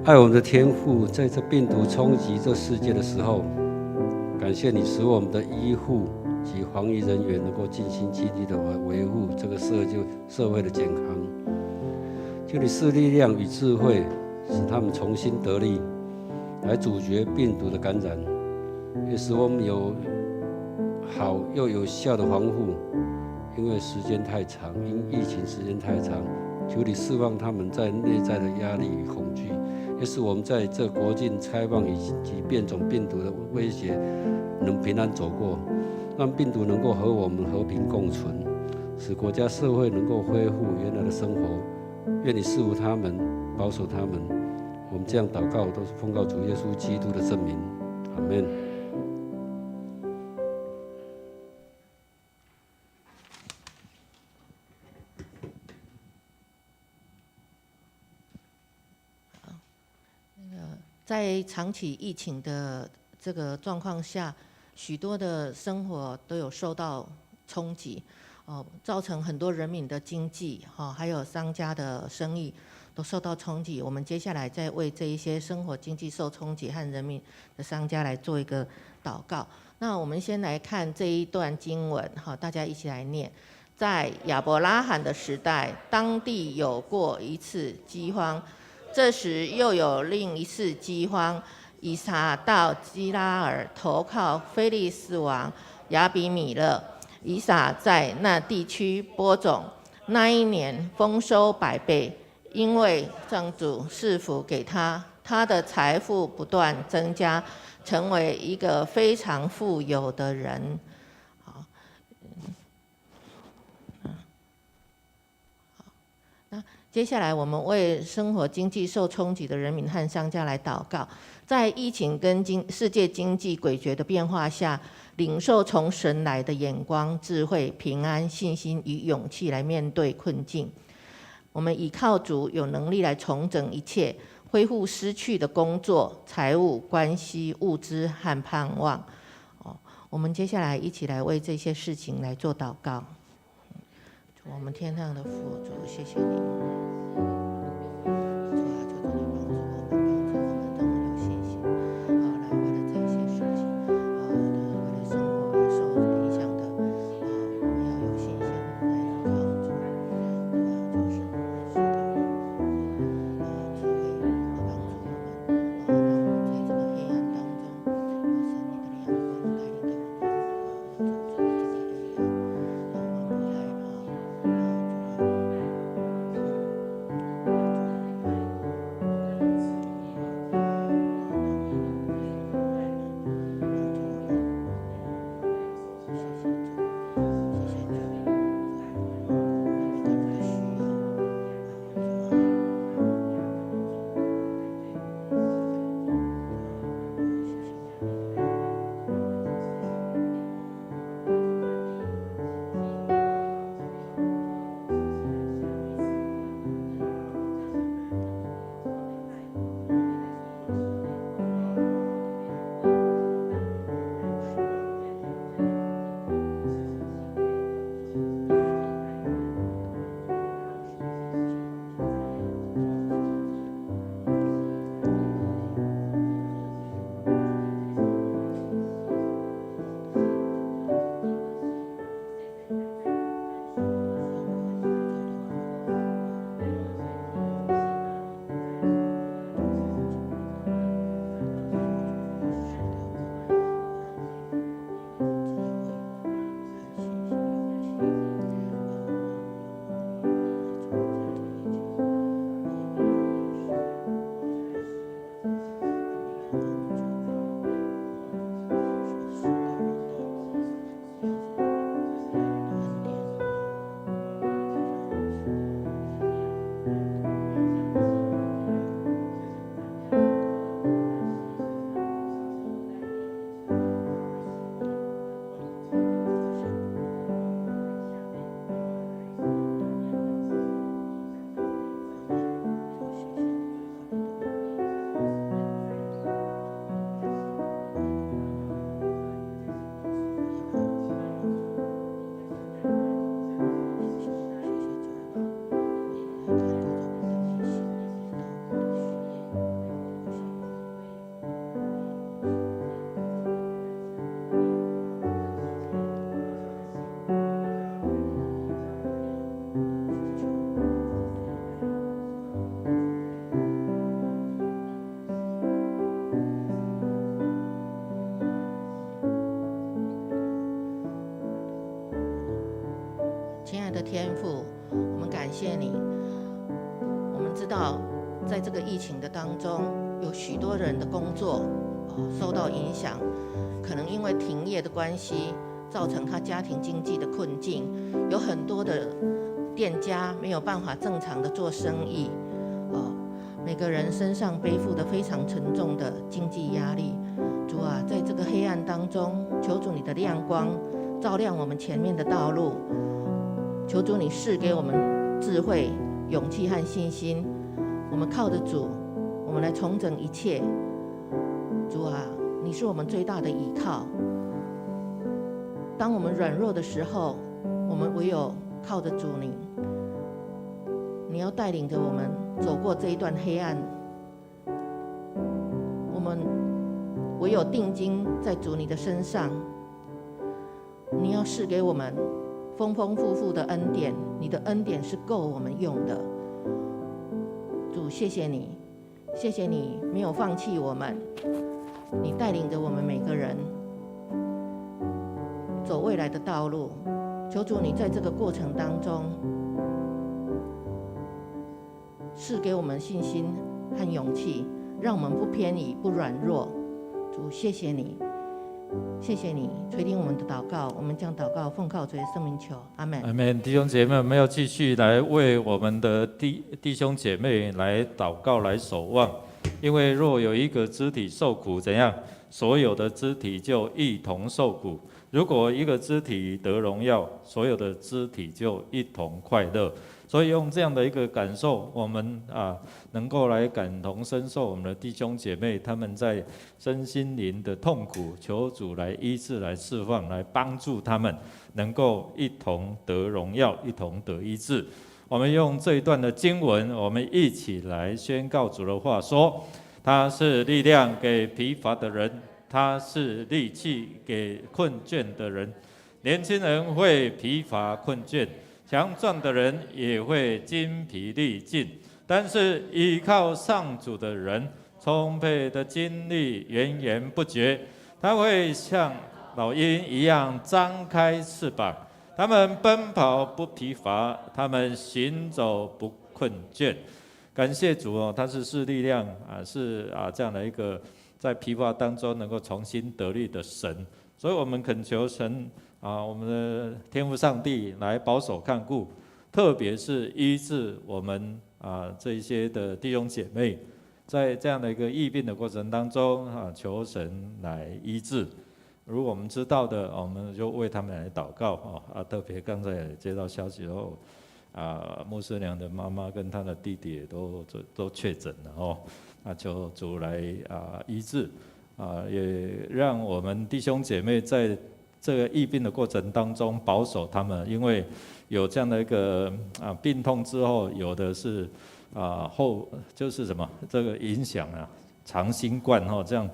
爱我们的天父，在这病毒冲击这世界的时候，感谢你使我们的医护及防疫人员能够尽心尽力的维护这个社会的健康。求你赐力量与智慧，使他们重新得力，来阻绝病毒的感染，也使我们有好又有效的防护。因为时间太长，因疫情时间太长，求你释放他们在内在的压力与恐惧，也使我们在这国境开放以及变种病毒的威胁能平安走过，让病毒能够和我们和平共存，使国家社会能够恢复原来的生活。愿你赐福他们，保守他们。我们这样祷告，都是奉告主耶稣基督的圣名，阿们。在长期疫情的这个状况下，许多的生活都有受到冲击，造成很多人民的经济，还有商家的生意都受到冲击。我们接下来再为这一些生活经济受冲击和人民的商家来做一个祷告。那我们先来看这一段经文，大家一起来念。在亚伯拉罕的时代，当地有过一次饥荒。这时又有另一次饥荒，以撒到基拉尔投靠非利士王亚比米勒。以撒在那地区播种，那一年丰收100倍，因为上主赐福给他，他的财富不断增加，成为一个非常富有的人。接下来，我们为生活经济受冲击的人民和商家来祷告。在疫情跟世界经济诡谲的变化下，领受从神来的眼光、智慧、平安、信心与勇气来面对困境。我们倚靠主，有能力来重整一切，恢复失去的工作、财务、关系、物资和盼望。我们接下来一起来为这些事情来做祷告。主，我们天上的父，主，谢谢你。天父，我们感谢你。我们知道，在这个疫情的当中，有许多人的工作受到影响，可能因为停业的关系，造成他家庭经济的困境，有很多的店家没有办法正常的做生意，每个人身上背负的非常沉重的经济压力。主啊，在这个黑暗当中，求主你的亮光照亮我们前面的道路，求主你赐给我们智慧、勇气和信心。我们靠着主，我们来重整一切。主啊，你是我们最大的依靠。当我们软弱的时候，我们唯有靠着主你，你要带领着我们走过这一段黑暗。我们唯有定睛在主你的身上，你要赐给我们丰丰富富的恩典，你的恩典是够我们用的。主，谢谢你，谢谢你没有放弃我们，你带领着我们每个人走未来的道路。求主你在这个过程当中赐给我们信心和勇气，让我们不偏移不软弱。主，谢谢你，谢谢你垂听我们的祷告，我们将祷告奉靠主的圣名求，阿们。阿们。弟兄姐妹，我们要继续来为我们的弟兄姐妹来祷告，来守望。因为若有一个肢体受苦，怎样？所有的肢体就一同受苦。如果一个肢体得荣耀，所有的肢体就一同快乐。所以用这样的一个感受，我们能够来感同身受我们的弟兄姐妹他们在身心灵的痛苦，求主来医治、来释放、来帮助他们，能够一同得荣耀，一同得医治。我们用这一段的经文，我们一起来宣告主的话，说：他是力量给疲乏的人，他是力气给困倦的人。年轻人会疲乏困倦，强壮的人也会精疲力尽，但是依靠上主的人，充沛的精力源源不绝。他会像老鹰一样张开翅膀，他们奔跑不疲乏，他们行走不困倦。感谢主哦，他是赐力量是这样的一个在疲乏当中能够重新得力的神。所以我们恳求神我们的天父上帝来保守看顾，特别是医治我们这一些的弟兄姐妹，在这样的一个疫病的过程当中求神来医治。如果我们知道的，我们就为他们来祷告特别刚才也接到消息后，牧师娘的妈妈跟她的弟弟也都确诊了求主来医治也让我们弟兄姐妹在这个疫病的过程当中保守他们，因为有这样的一个病痛之后，有的是就是什么这个影响长新冠这样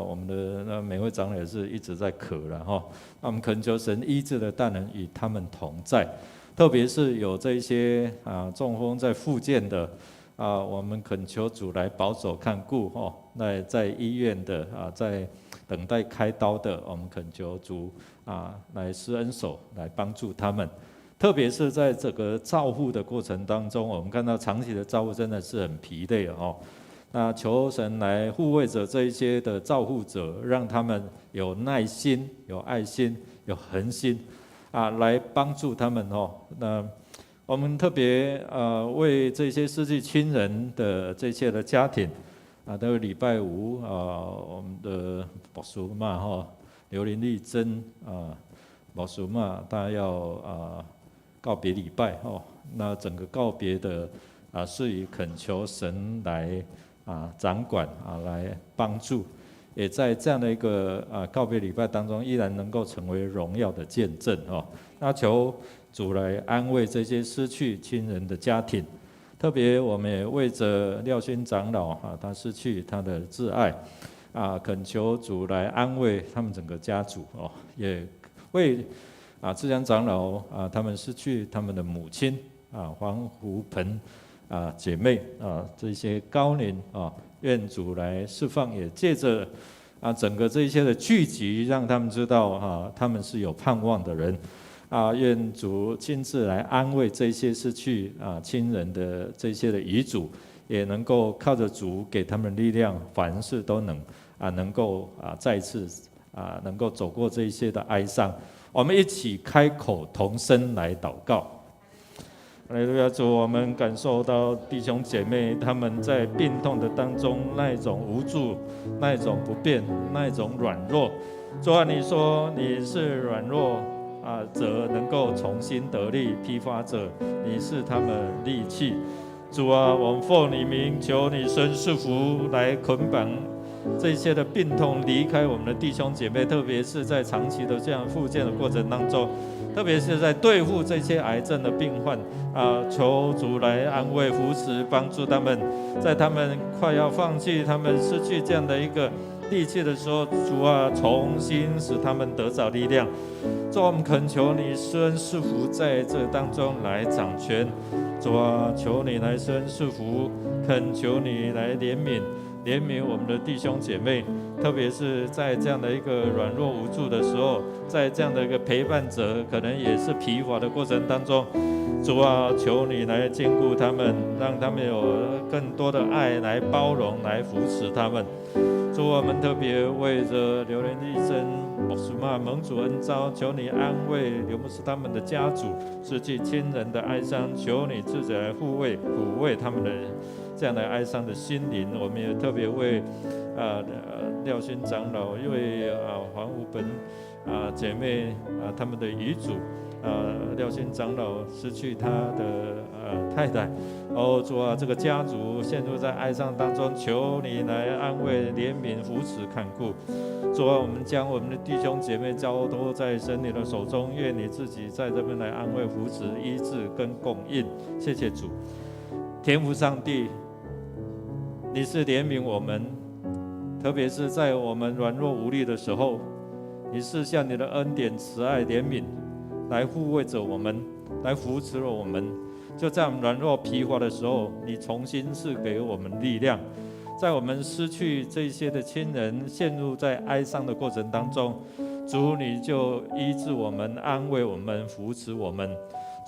我们的每位长老也是一直在咳了那我们恳求神医治的大能与他们同在，特别是有这些中风在复健的我们恳求主来保守看顾那在医院的在等待开刀的，我们恳求主来施恩手来帮助他们。特别是在这个照护的过程当中，我们看到长期的照护真的是很疲累那求神来护卫着这一些的照护者，让他们有耐心、有爱心、有恒心来帮助他们那我们特别为这些失去亲人的这些的家庭都有礼拜五我们的保叔妈刘林丽珍保叔妈她要告别礼拜那整个告别的是以恳求神来掌管来帮助，也在这样的一个告别礼拜当中，依然能够成为荣耀的见证那求主来安慰这些失去亲人的家庭，特别我们也为着廖勋长老他失去他的挚爱恳求主来安慰他们整个家族也为志强长老他们失去他们的母亲黄福盆姐妹这些高龄愿主来释放，也借着整个这些的聚集，让他们知道他们是有盼望的人愿主亲自来安慰这些失去亲人的这些的遗嘱，也能够靠着主给他们力量，凡事都能够再次能够走过这些的哀伤。我们一起开口同声来祷告。哈利路亚！主，我们感受到弟兄姐妹他们在病痛的当中那一种无助、那一种不便、那一种软弱。主啊，你说你是软弱者能够重新得力，疲乏者你是他们利器。主啊，我们奉你名求你伸赐福来捆绑这些的病痛离开我们的弟兄姐妹，特别是在长期的这样复健的过程当中，特别是在对付这些癌症的病患求主来安慰、扶持、帮助他们，在他们快要放弃、他们失去这样的一个力气的时候，主啊，重新使他们得着力量。主啊，我们恳求你施恩赐福在这当中来掌权。主啊，求你来施恩赐福，恳求你来怜悯我们的弟兄姐妹，特别是在这样的一个软弱无助的时候，在这样的一个陪伴者可能也是疲乏的过程当中，主啊，求你来兼顾他们，让他们有更多的爱来包容、来扶持他们。主，我们特别为着刘连医生、牧师妈蒙主恩召，求你安慰刘牧师他们的家族失去亲人的哀伤，求你自己来抚慰他们的这样的哀伤的心灵。我们也特别为廖勋长老，为黄武本姐妹他们的遗嘱。廖勋长老失去他的太太，主啊，这个家族陷入在哀伤当中，求你来安慰、怜悯、扶持、看顾。主啊，我们将我们的弟兄姐妹交托在神你的手中，愿你自己在这边来安慰、扶持、医治跟供应。谢谢主，天父上帝，你是怜悯我们，特别是在我们软弱无力的时候，你是向你的恩典、慈爱、怜悯来护卫着我们，来扶持了我们。就在我们软弱疲乏的时候，你重新赐给我们力量。在我们失去这些的亲人，陷入在哀伤的过程当中，主你就医治我们、安慰我们、扶持我们。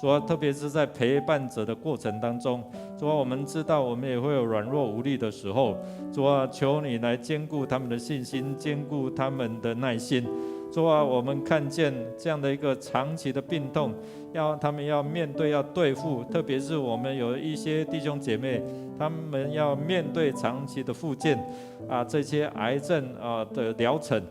主啊，特别是在陪伴者的过程当中，主啊，我们知道我们也会有软弱无力的时候。主啊，求你来兼顾他们的信心，兼顾他们的耐心。主啊，我们看见这样的一个长期的病痛，他们要面对、要对付，特别是我们有一些弟兄姐妹，他们要面对长期的复健这些癌症的疗程。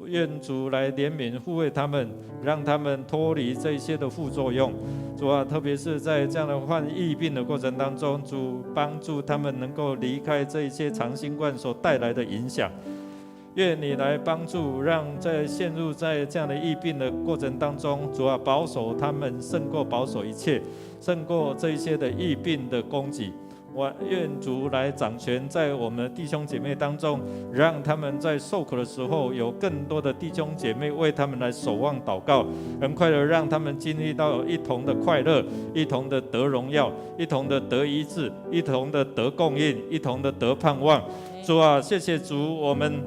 愿主来怜悯护卫他们，让他们脱离这些的副作用。主啊，特别是在这样的患疫病的过程当中，主帮助他们能够离开这一些长新冠所带来的影响。愿你来帮助，让在陷入在这样的疫病的过程当中，主啊，保守他们胜过保守一切，胜过这一些的疫病的攻击。我愿主来掌权在我们的弟兄姐妹当中，让他们在受苦的时候有更多的弟兄姐妹为他们来守望祷告，很快的让他们经历到一同的快乐，一同的得荣耀，一同的得医治，一同的得供应，一同的得盼望。主啊，谢谢主，我们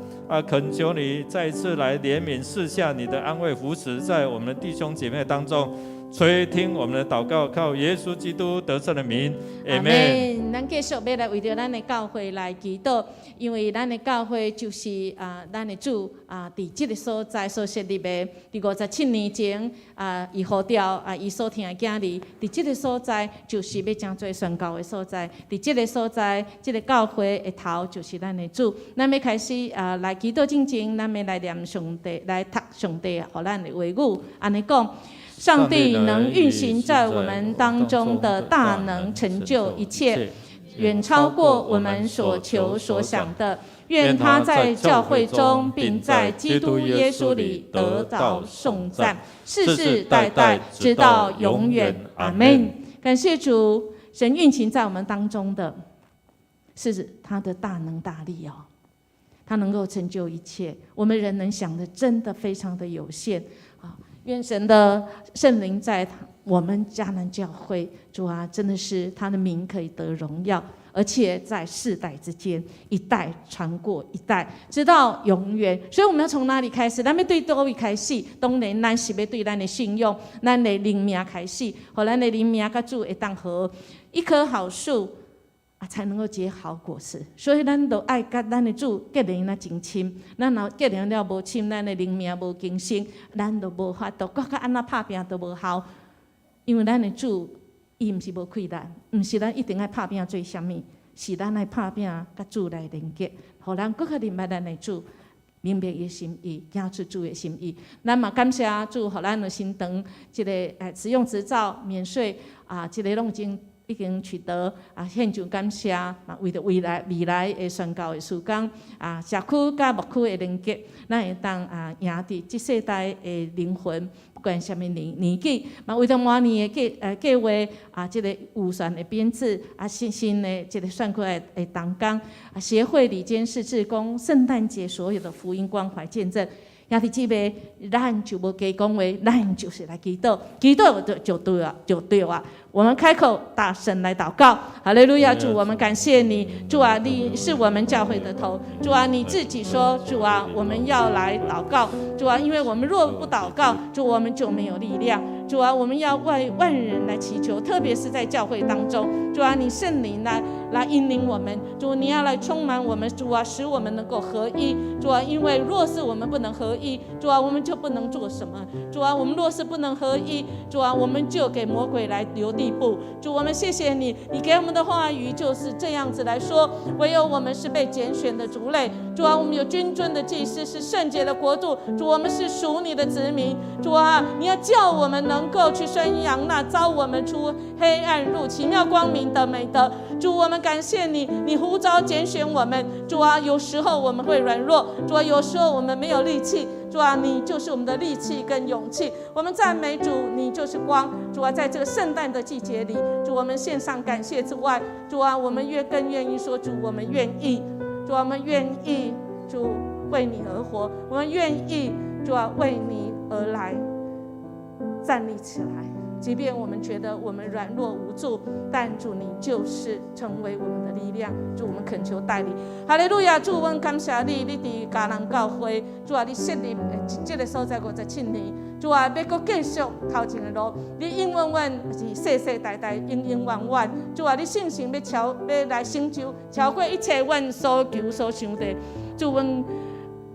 恳求你再一次来怜悯，赐下你的安慰扶持在我们的弟兄姐妹当中。垂听我们的祷告，靠耶稣基督得胜的名，阿们。咱继续要来为着咱的教会来祈祷，因为咱的教会就是咱的主伫这个所在所设立的。伫57年前伊呼召伊所听的囝儿，伫这个所在就是要真做宣告的所在。伫这个所在，这个教会的头就是咱的主。咱要开始来祈祷之前，咱要来念上帝，来读上帝予咱的话语，安尼讲。上帝能运行在我们当中的大能，成就一切，远超过我们所求所想的。愿他在教会中，并在基督耶稣里得到颂赞，世世代代，直到永远。阿们。感谢主，神运行在我们当中的，是他的大能大力哦，他能够成就一切。我们人能想的，真的非常的有限啊。愿神的圣灵在我们迦南教会，主啊，真的是他的名可以得荣耀而且在世代之间，一代传过一代，直到永远。所以我们要从哪里开始？咱要对叨位开始？当然，咱是要对咱的信用、咱的灵命开始，互咱的灵命甲主会当和。一棵好树才能够结好果实。所以，咱都爱甲咱的主结连啊真亲。咱若结连了无亲，咱的灵命无更新，咱都无法度，搁较安怎拍拼都无效。因为咱的主，伊毋是无亏咱，毋是咱一定爱拍拼做啥物，是咱爱拍拼甲主来连结，互咱搁较明白咱的主，明白伊的心意，行出主的心意。咱嘛感谢主，互咱的心肠，一个使用执照免税这个拢已经取得献上感谢为着未来的宣教的事工社区甲牧区的连接，咱会当赢伫即世代的灵魂，不管什么年纪，为着明年的计划即个预算的编制新的即个选区的动工协会里监事志工，圣诞节所有的福音关怀见证。兄弟姊妹，咱就无加讲话，咱就是来祈祷，祈祷就对啊。我们开口大声来祷告，哈利路亚！主，我们感谢你，主啊，你是我们教会的头，主啊，你自己说，主啊，我们要来祷告，主啊，因为我们若不祷告，主我们就没有力量，主啊，我们要为万人来祈求，特别是在教会当中，主啊，你圣灵来引领我们，主你要来充满我们，主啊，使我们能够合一，主啊，因为若是我们不能合一，主啊，我们就不能做什么，主啊，我们若是不能合一，主啊，我们就给魔鬼来留地步。主，我们谢谢你，你给我们的话语就是这样子来说，唯有我们是被拣选的族类，主啊，我们有君尊的祭司，是圣洁的国度，主，我们是属你的子民，主啊，你要叫我们能够去宣扬那召我们出黑暗入奇妙光明的美德。主，我们感谢你，你呼召拣选我们，主啊，有时候我们会软弱，主啊，有时候我们没有力气，主啊，你就是我们的力气跟勇气。我们赞美主，你就是光。主啊，在这个圣诞的季节里，主，我们献上感谢之外，主啊，我们更愿意说，主，我们愿意，主啊，我们愿意，主为你而活，我们愿意，主啊，为你而来站立起来。即便我们觉得我们软弱无助，但主你就是成为我们的力量。主，我们恳求带领。哈利路亚！主，我们感谢你，你伫迦南教会，主啊，你设立这个所在57年，主啊，要搁继续头前的路，你应允阮是世世代代永永远远。主啊，你信心要来成就，超过一切阮所求所想的。主，阮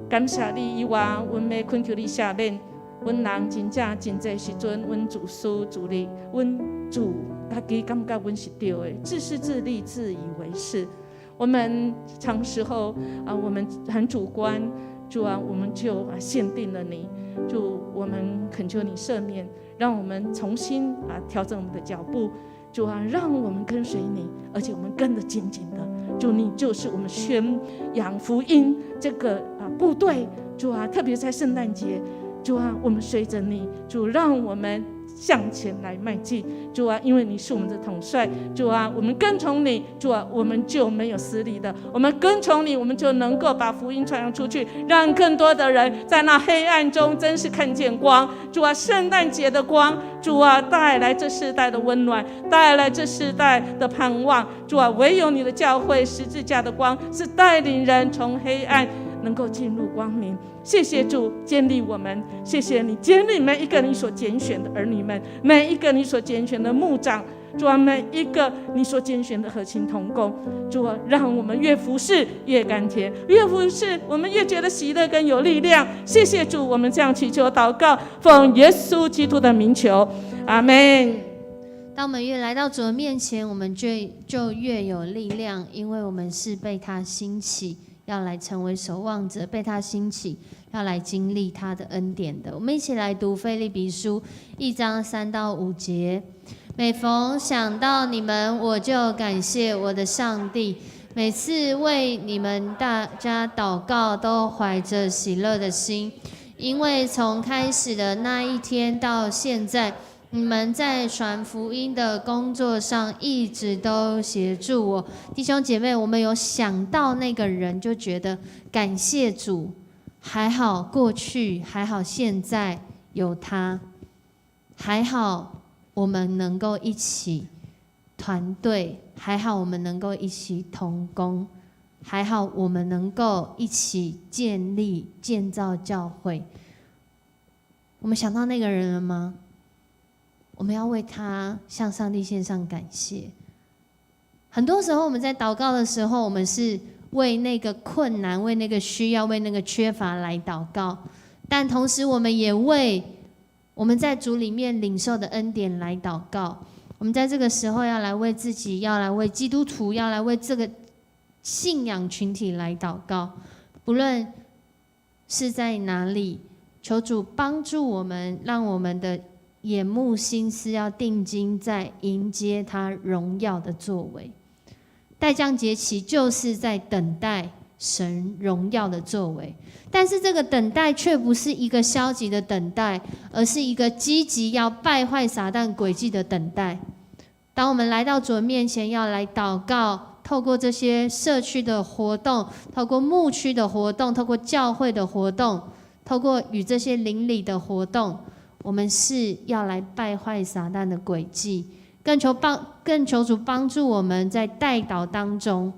感谢你以外，阮要恳求你赦免。阮人真正真济时阵，阮自私自利，阮自家己感觉阮是对的，自私自利，自以为是。我们常时候我们很主观，主啊，我们就限定了你。主，我们恳求你赦免，让我们重新调整我们的脚步。主啊，让我们跟随你，而且我们跟得紧紧的。主，你就是我们宣扬福音这个部队。主啊，特别在圣诞节。主啊，我们随着你，主，让我们向前来迈进。主啊，因为你是我们的统帅，主啊，我们跟从你，主啊，我们就没有失礼的。我们跟从你，我们就能够把福音传扬出去，让更多的人在那黑暗中真是看见光。主啊，圣诞节的光，主啊，带来这世代的温暖，带来这世代的盼望。主啊，唯有你的教会十字架的光，是带领人从黑暗能够进入光明。谢谢主建立我们，谢谢你建立每一个你所拣选的儿女们，每一个你所拣选的牧长，主啊，每一个你所拣选的合情同工。主啊，让我们越服侍越甘甜，越服侍我们越觉得喜乐跟有力量。谢谢主，我们这样祈求祷告，奉耶稣基督的名求，阿们。当我们越来到主的面前，我们就越有力量，因为我们是被他兴起，要来成为守望者，被他兴起，要来经历他的恩典的。我们一起来读腓立比书1章3到5节。每逢想到你们，我就感谢我的上帝，每次为你们大家祷告，都怀着喜乐的心，因为从开始的那一天到现在，你们在传福音的工作上一直都协助我。弟兄姐妹，我们有想到那个人，就觉得感谢主，还好过去，还好现在有他，还好我们能够一起团队，还好我们能够一起同工，还好我们能够一起建造教会。我们想到那个人了吗？我们要为他向上帝献上感谢。很多时候我们在祷告的时候，我们是为那个困难、为那个需要、为那个缺乏来祷告，但同时我们也为我们在主里面领受的恩典来祷告。我们在这个时候要来为自己，要来为基督徒，要来为这个信仰群体来祷告。不论是在哪里，求主帮助我们，让我们的眼目心思要定睛在迎接他荣耀的作为。待降节期就是在等待神荣耀的作为，但是这个等待却不是一个消极的等待，而是一个积极要败坏撒旦诡计的等待。当我们来到主的面前要来祷告，透过这些社区的活动，透过牧区的活动，透过教会的活动，透过与这些邻里的活动，我们是要来败坏撒旦的诡计。更求主帮助我们在代祷当中，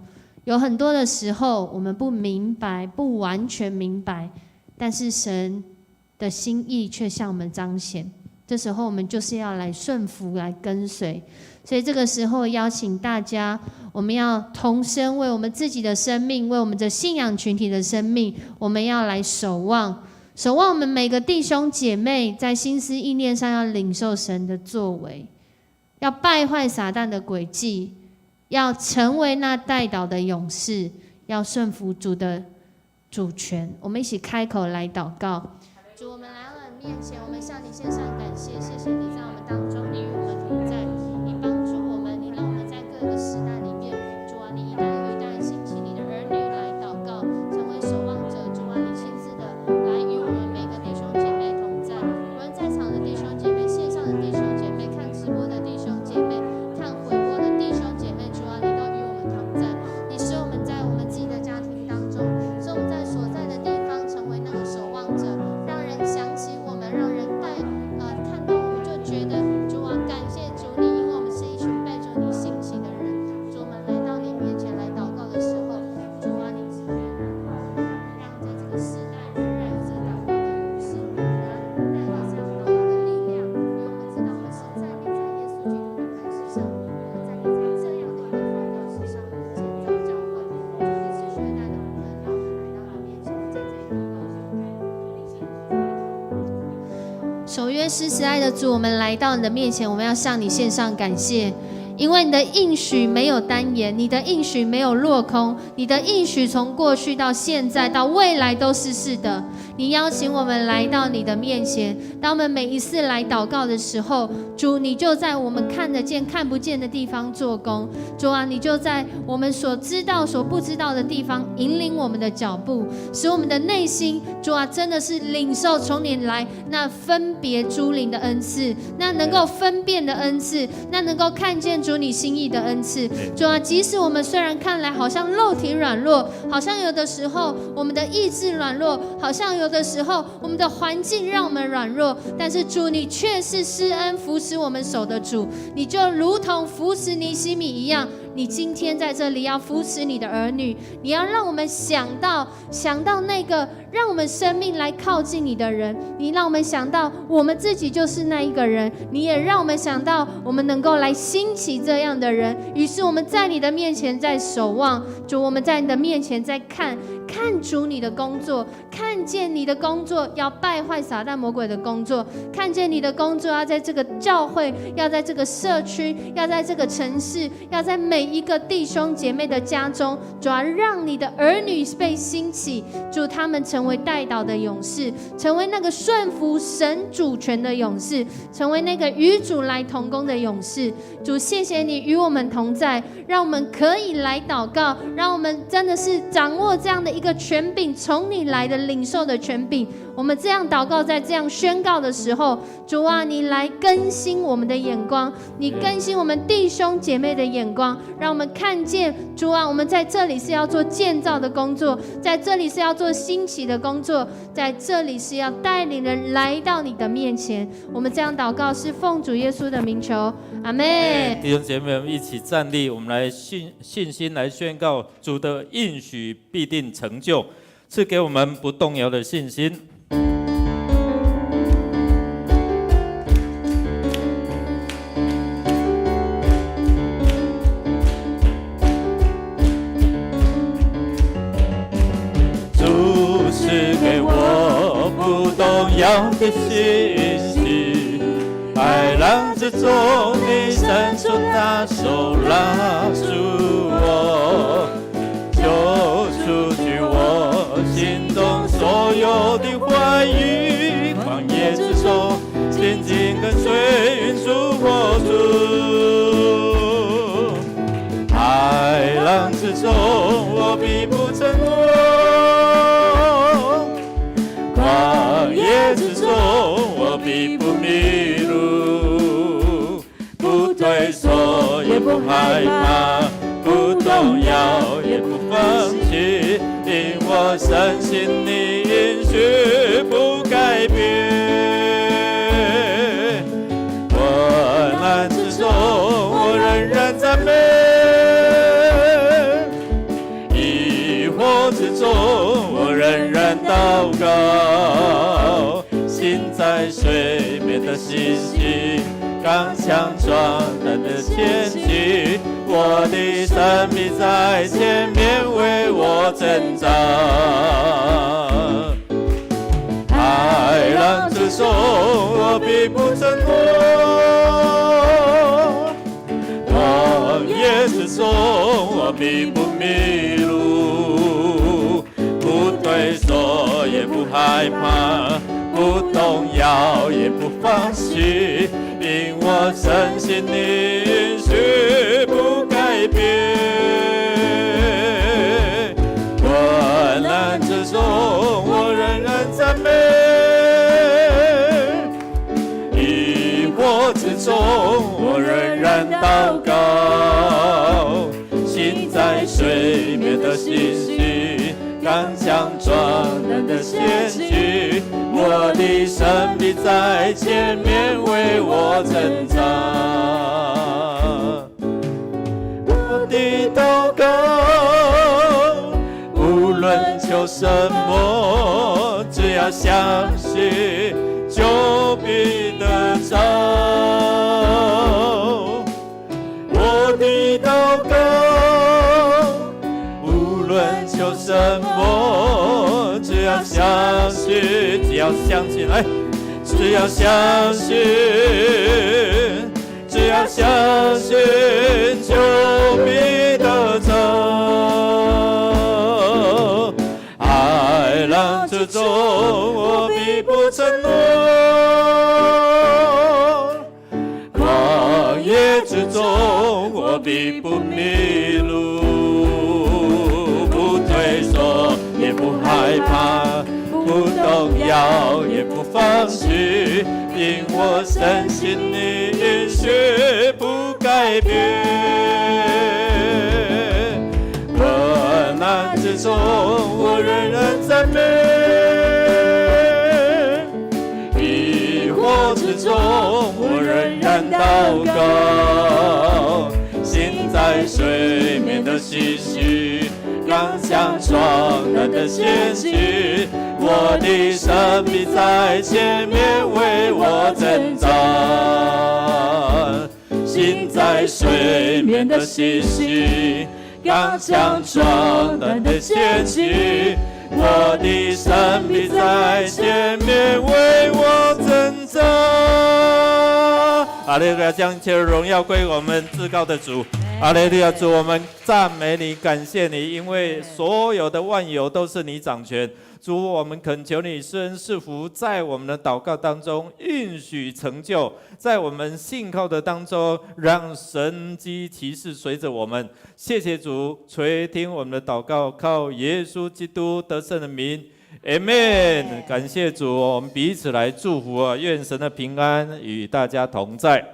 有很多的时候我们不明白，不完全明白，但是神的心意却向我们彰显。这时候我们就是要来顺服，来跟随。所以这个时候邀请大家，我们要同声为我们自己的生命，为我们的信仰群体的生命，我们要来守望我们每个弟兄姐妹在心思意念上要领受神的作为，要败坏撒旦的诡计，要成为那代祷的勇士，要顺服主的主权。我们一起开口来祷告。主，我们来到你面前，我们向你献上感谢，谢谢你在我们当中，你与我们同在，你帮助我们，你让我们在各个时代里面，主啊，你一代又一代兴起你的儿女来祷告，成为守望者。主啊，你亲自的来与我们每个弟兄姐妹同在，无论在场的弟兄姐妹、线上的弟兄姐妹、看直播的弟兄姐妹、看回播的弟兄姐妹，主啊，你都与我们同在。你使我们在我们自己的家庭当中，使我们在所在的地方成为那个守望者，让人想起我们，让人看到我们就觉得主啊，感谢主你，因为我们是一群被主你兴起的人。主，我们来到你面前来祷告的时候，主啊，你只愿让在这个时代仍然有这个祷告的勇士，然后带着这样祷告的力量，因为我们知道我们是站立在耶稣基督的磐石上，我们站立在这样的一个法道石上建造教会。主，你持续的带领我们，让我们来到你面前，在这里祷告。守约施慈爱的主，我们来到你的面前，我们要向你献上感谢，因为你的应许没有单言，你的应许没有落空，你的应许从过去到现在到未来都是是的。你邀请我们来到你的面前，当我们每一次来祷告的时候，主你就在我们看得见看不见的地方做工。主啊，你就在我们所知道所不知道的地方引领我们的脚步，使我们的内心，主啊，真的是领受从你来那分别诸灵的恩赐，那能够分辨的恩赐，那能够看见主你心意的恩赐。主啊，即使我们虽然看来好像肉体软弱，好像有的时候我们的意志软弱，好像有的时候我们的环境让我们软弱，但是主你却是施恩扶持我们手的主，你就如同扶持尼西米一样，你今天在这里要扶持你的儿女，你要让我们想到那个让我们生命来靠近你的人，你让我们想到我们自己就是那一个人，你也让我们想到我们能够来兴起这样的人。于是我们在你的面前在守望，主，我们在你的面前在看主你的工作，看见你的工作要败坏撒旦魔鬼的工作，看见你的工作要在这个教会，要在这个社区，要在这个城市，要在每一个弟兄姐妹的家中。主啊，让你的儿女被兴起，主，他们成为代祷的勇士，成为那个顺服神主权的勇士，成为那个与主来同工的勇士。主，谢谢你与我们同在，让我们可以来祷告，让我们真的是掌握这样的一个权柄，从你来的领受的权柄。我们这样祷告，在这样宣告的时候，主啊，你来更新我们的眼光，你更新我们弟兄姐妹的眼光，让我们看见，主啊，我们在这里是要做建造的工作，在这里是要做兴起的工作，在这里是要带领人来到你的面前。我们这样祷告是奉主耶稣的名求，阿们。弟兄姐妹，我们一起站立，我们来信心来宣告主的应许必定成就，赐给我们不动摇的信心。主赐给我不动摇的信心，海浪之中你伸出大手拉住我，就出去我心中所有的话语，旷野之中紧紧跟随，运出我主。海浪之中我必不沉默，旷野之中我必不迷路，不退缩也不害怕，不动摇也不放弃，因我深信你应许不改变。患难之中我仍然赞美，疑惑之中我仍然祷告，心在水面的信心，刚强壮胆的前进，我的生命在前面为我挣扎。海浪之中我必不沉默，旷野之中我必不迷路，不退缩也不害怕，不动摇也不放弃，因我深信你应许不改变。患难之中我仍然赞美，疑惑之中我仍然祷告，心在水面的信心，刚强壮胆的前进，我的生命在前面为我挣扎。我的祷告无论求什么，只要相信就必得着。我的祷告无论求什么，只要相信，只要相信，来，只要相信，只要相信就必得着。海浪之中我必不沉默，旷野之中我必不迷路，不退缩也不害怕，不动摇也不放弃，因我深信你应许不改变。患难之中我仍然赞美，疑惑之中我仍然祷告，心在水面的信心，刚强壮胆的前进，我的生命在前面为我挣扎。心在水面的信心，刚强壮胆的前进，我的生命在前面为我挣扎。阿哈利路亚，将一切的荣耀归我们至高的主。哈利路亚，主，我们赞美你，感谢你，因为所有的万有都是你掌权。主，我们恳求你施恩赐福，在我们的祷告当中允许成就，在我们信靠的当中，让神迹奇事随着我们。谢谢主，垂听我们的祷告，靠耶稣基督得胜的名。Amen。感谢主，我们彼此来祝福啊！愿神的平安与大家同在。